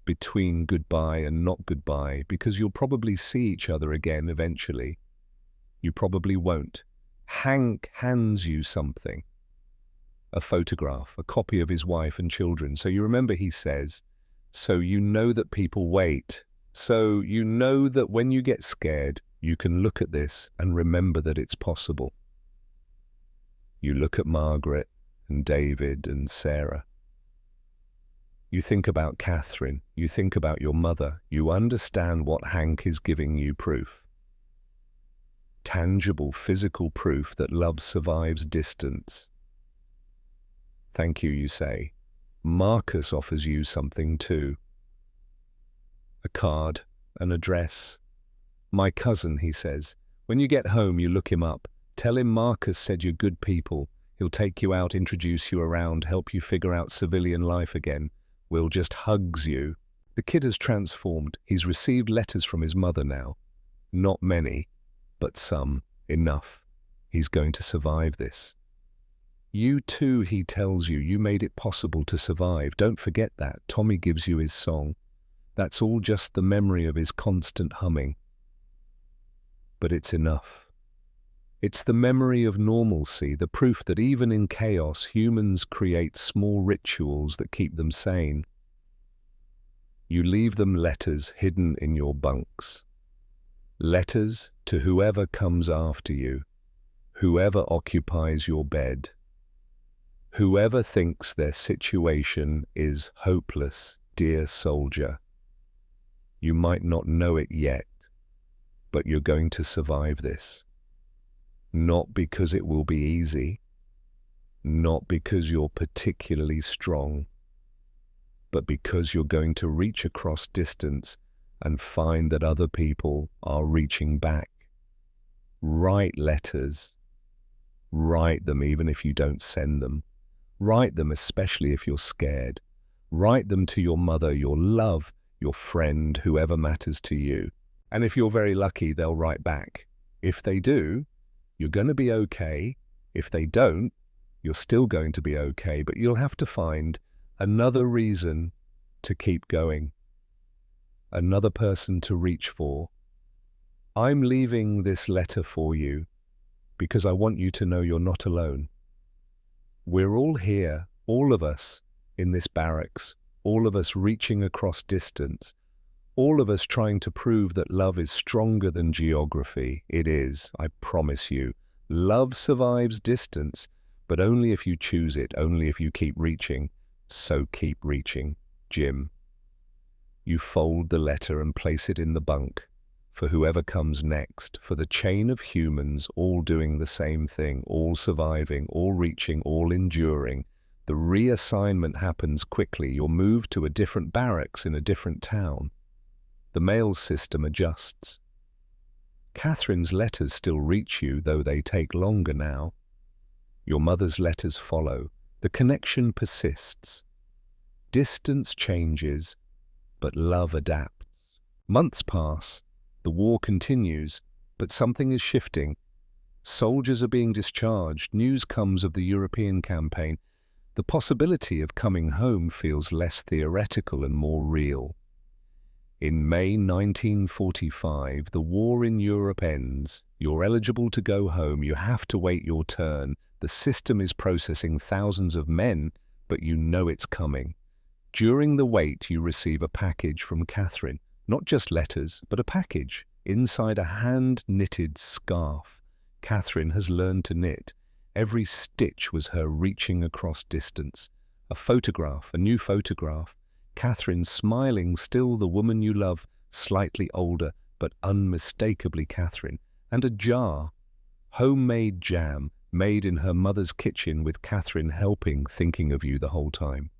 between goodbye and not goodbye because you'll probably see each other again eventually. You probably won't. Hank hands you something. a photograph, a copy of his wife and children. So you remember he says, so you know that people wait. So you know that when you get scared, you can look at this and remember that it's possible. You look at Margaret and David and Sarah. You think about Catherine. You think about your mother. You understand what Hank is giving you proof. Tangible, physical proof that love survives distance. Thank you, you say. Marcus offers you something too. A card, an address. My cousin, he says. When you get home, you look him up. Tell him Marcus said you're good people. He'll take you out, introduce you around, help you figure out civilian life again. Will just hugs you. The kid has transformed. He's received letters from his mother now. Not many, but some. Enough. He's going to survive this. You too, he tells you, you made it possible to survive. Don't forget that. Tommy gives you his song. That's all just the memory of his constant humming. But it's enough. It's the memory of normalcy, the proof that even in chaos, humans create small rituals that keep them sane. You leave them letters hidden in your bunks. Letters to whoever comes after you, whoever occupies your bed, whoever thinks their situation is hopeless, dear soldier. You might not know it yet, but you're going to survive this. Not because it will be easy, not because you're particularly strong, but because you're going to reach across distance and find that other people are reaching back. Write letters. Write them even if you don't send them. Write them especially if you're scared. Write them to your mother, your love, your friend, whoever matters to you. And if you're very lucky, they'll write back. If they do, you're going to be okay. If they don't, you're still going to be okay, but you'll have to find another reason to keep going. Another person to reach for. I'm leaving this letter for you because I want you to know you're not alone. We're all here, all of us, in this barracks, all of us reaching across distance, all of us trying to prove that love is stronger than geography. It is, I promise you. Love survives distance, but only if you choose it, only if you keep reaching. So keep reaching, Jim. You fold the letter and place it in the bunk for whoever comes next, for the chain of humans all doing the same thing, all surviving, all reaching, all enduring. The reassignment happens quickly. You're moved to a different barracks in a different town. The mail system adjusts. Catherine's letters still reach you, though they take longer now. Your mother's letters follow. The connection persists. Distance changes, but love adapts. Months pass. The war continues, but something is shifting. Soldiers are being discharged. News comes of the European campaign. The possibility of coming home feels less theoretical and more real. In May 1945, the war in Europe ends. You're eligible to go home. You have to wait your turn. The system is processing thousands of men, but you know it's coming. During the wait, you receive a package from Catherine. Not just letters, but a package. Inside a hand-knitted scarf. Catherine has learned to knit. Every stitch was her reaching across distance. A photograph, a new photograph. Catherine smiling, still the woman you love, slightly older, but unmistakably Catherine. And a jar. Homemade jam, made in her mother's kitchen with Catherine helping, thinking of you the whole time.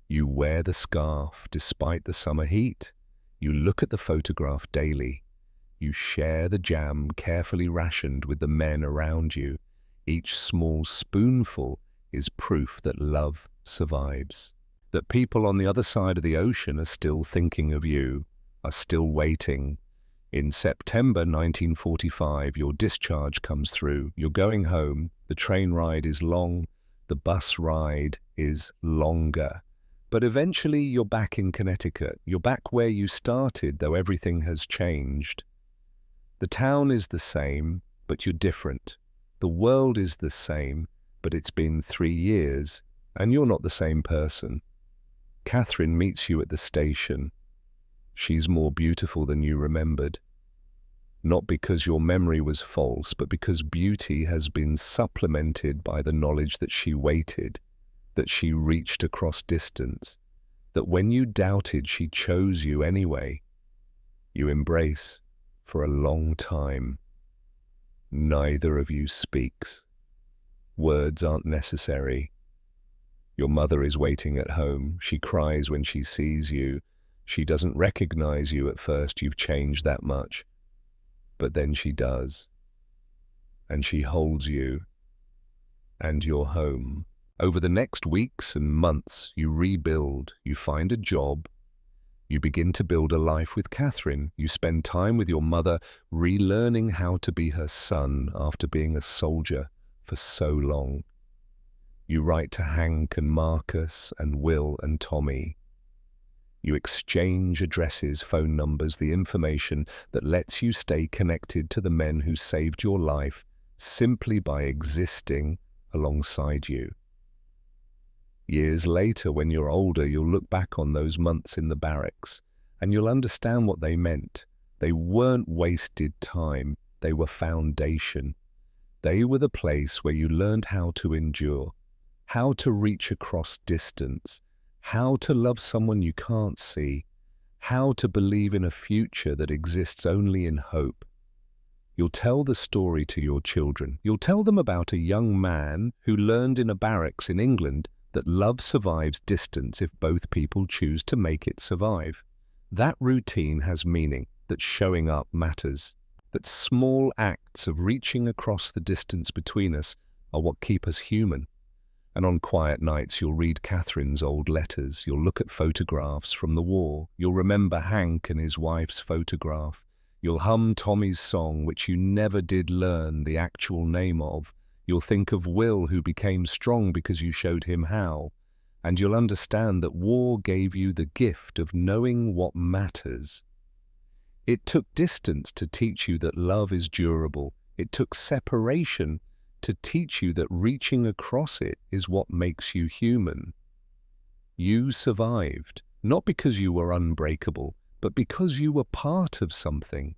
You wear the scarf despite the summer heat. You look at the photograph daily. You share the jam carefully rationed with the men around you. Each small spoonful is proof that love survives. That people on the other side of the ocean are still thinking of you, are still waiting. In September 1945, your discharge comes through. You're going home. The train ride is long. The bus ride is longer. But eventually you're back in Connecticut. You're back where you started, though everything has changed. The town is the same, but you're different. The world is the same, but it's been 3 years, and you're not the same person. Catherine meets you at the station. She's more beautiful than you remembered. Not because your memory was false, but because beauty has been supplemented by the knowledge that she waited, that she reached across distance, that when you doubted she chose you anyway. You embrace for a long time. Neither of you speaks. Words aren't necessary. Your mother is waiting at home. She cries when she sees you. She doesn't recognize you at first. You've changed that much. But then she does. And she holds you. And you're home. Over the next weeks and months, you rebuild. You find a job. You begin to build a life with Catherine. You spend time with your mother, relearning how to be her son after being a soldier for so long. You write to Hank and Marcus and Will and Tommy. You exchange addresses, phone numbers, the information that lets you stay connected to the men who saved your life simply by existing alongside you. Years later, when you're older, you'll look back on those months in the barracks and you'll understand what they meant. They weren't wasted time. They were foundation. They were the place where you learned how to endure, how to reach across distance, how to love someone you can't see, how to believe in a future that exists only in hope. You'll tell the story to your children. You'll tell them about a young man who learned in a barracks in England that love survives distance if both people choose to make it survive. That routine has meaning, that showing up matters, that small acts of reaching across the distance between us are what keep us human. And on quiet nights, you'll read Catherine's old letters. You'll look at photographs from the war. You'll remember Hank and his wife's photograph. You'll hum Tommy's song, which you never did learn the actual name of. You'll think of Will, who became strong because you showed him how. And you'll understand that war gave you the gift of knowing what matters. It took distance to teach you that love is durable. It took separation to teach you that reaching across it is what makes you human. You survived, not because you were unbreakable, but because you were part of something,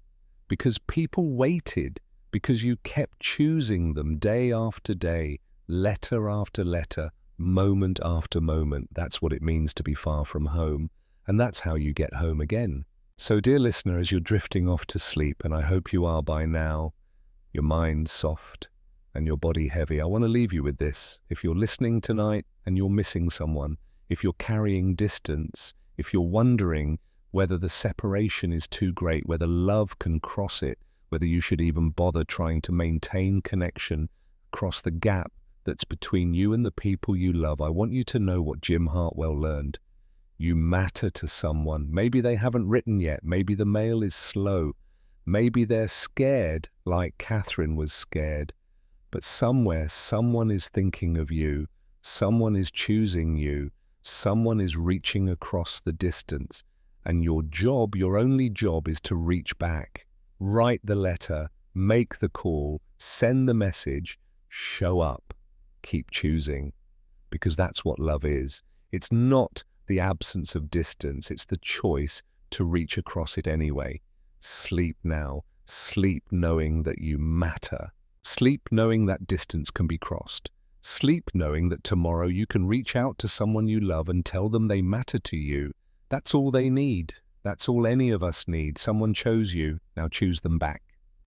because people waited, because you kept choosing them day after day, letter after letter, moment after moment. That's what it means to be far from home, and that's how you get home again. So, dear listener, as you're drifting off to sleep, and I hope you are by now, your mind soft and your body heavy, I want to leave you with this. If you're listening tonight and you're missing someone, if you're carrying distance, if you're wondering whether the separation is too great, whether love can cross it, whether you should even bother trying to maintain connection across the gap that's between you and the people you love, I want you to know what Jim Hartwell learned. You matter to someone. Maybe they haven't written yet. Maybe the mail is slow. Maybe they're scared, like Catherine was scared. But somewhere, someone is thinking of you. Someone is choosing you. Someone is reaching across the distance. And your job, your only job, is to reach back. Write the letter, make the call, send the message, show up, keep choosing. Because that's what love is. It's not the absence of distance, it's the choice to reach across it anyway. Sleep now. Sleep knowing that you matter. Sleep knowing that distance can be crossed. Sleep knowing that tomorrow you can reach out to someone you love and tell them they matter to you. That's all they need. That's all any of us need. Someone chose you. Now choose them back.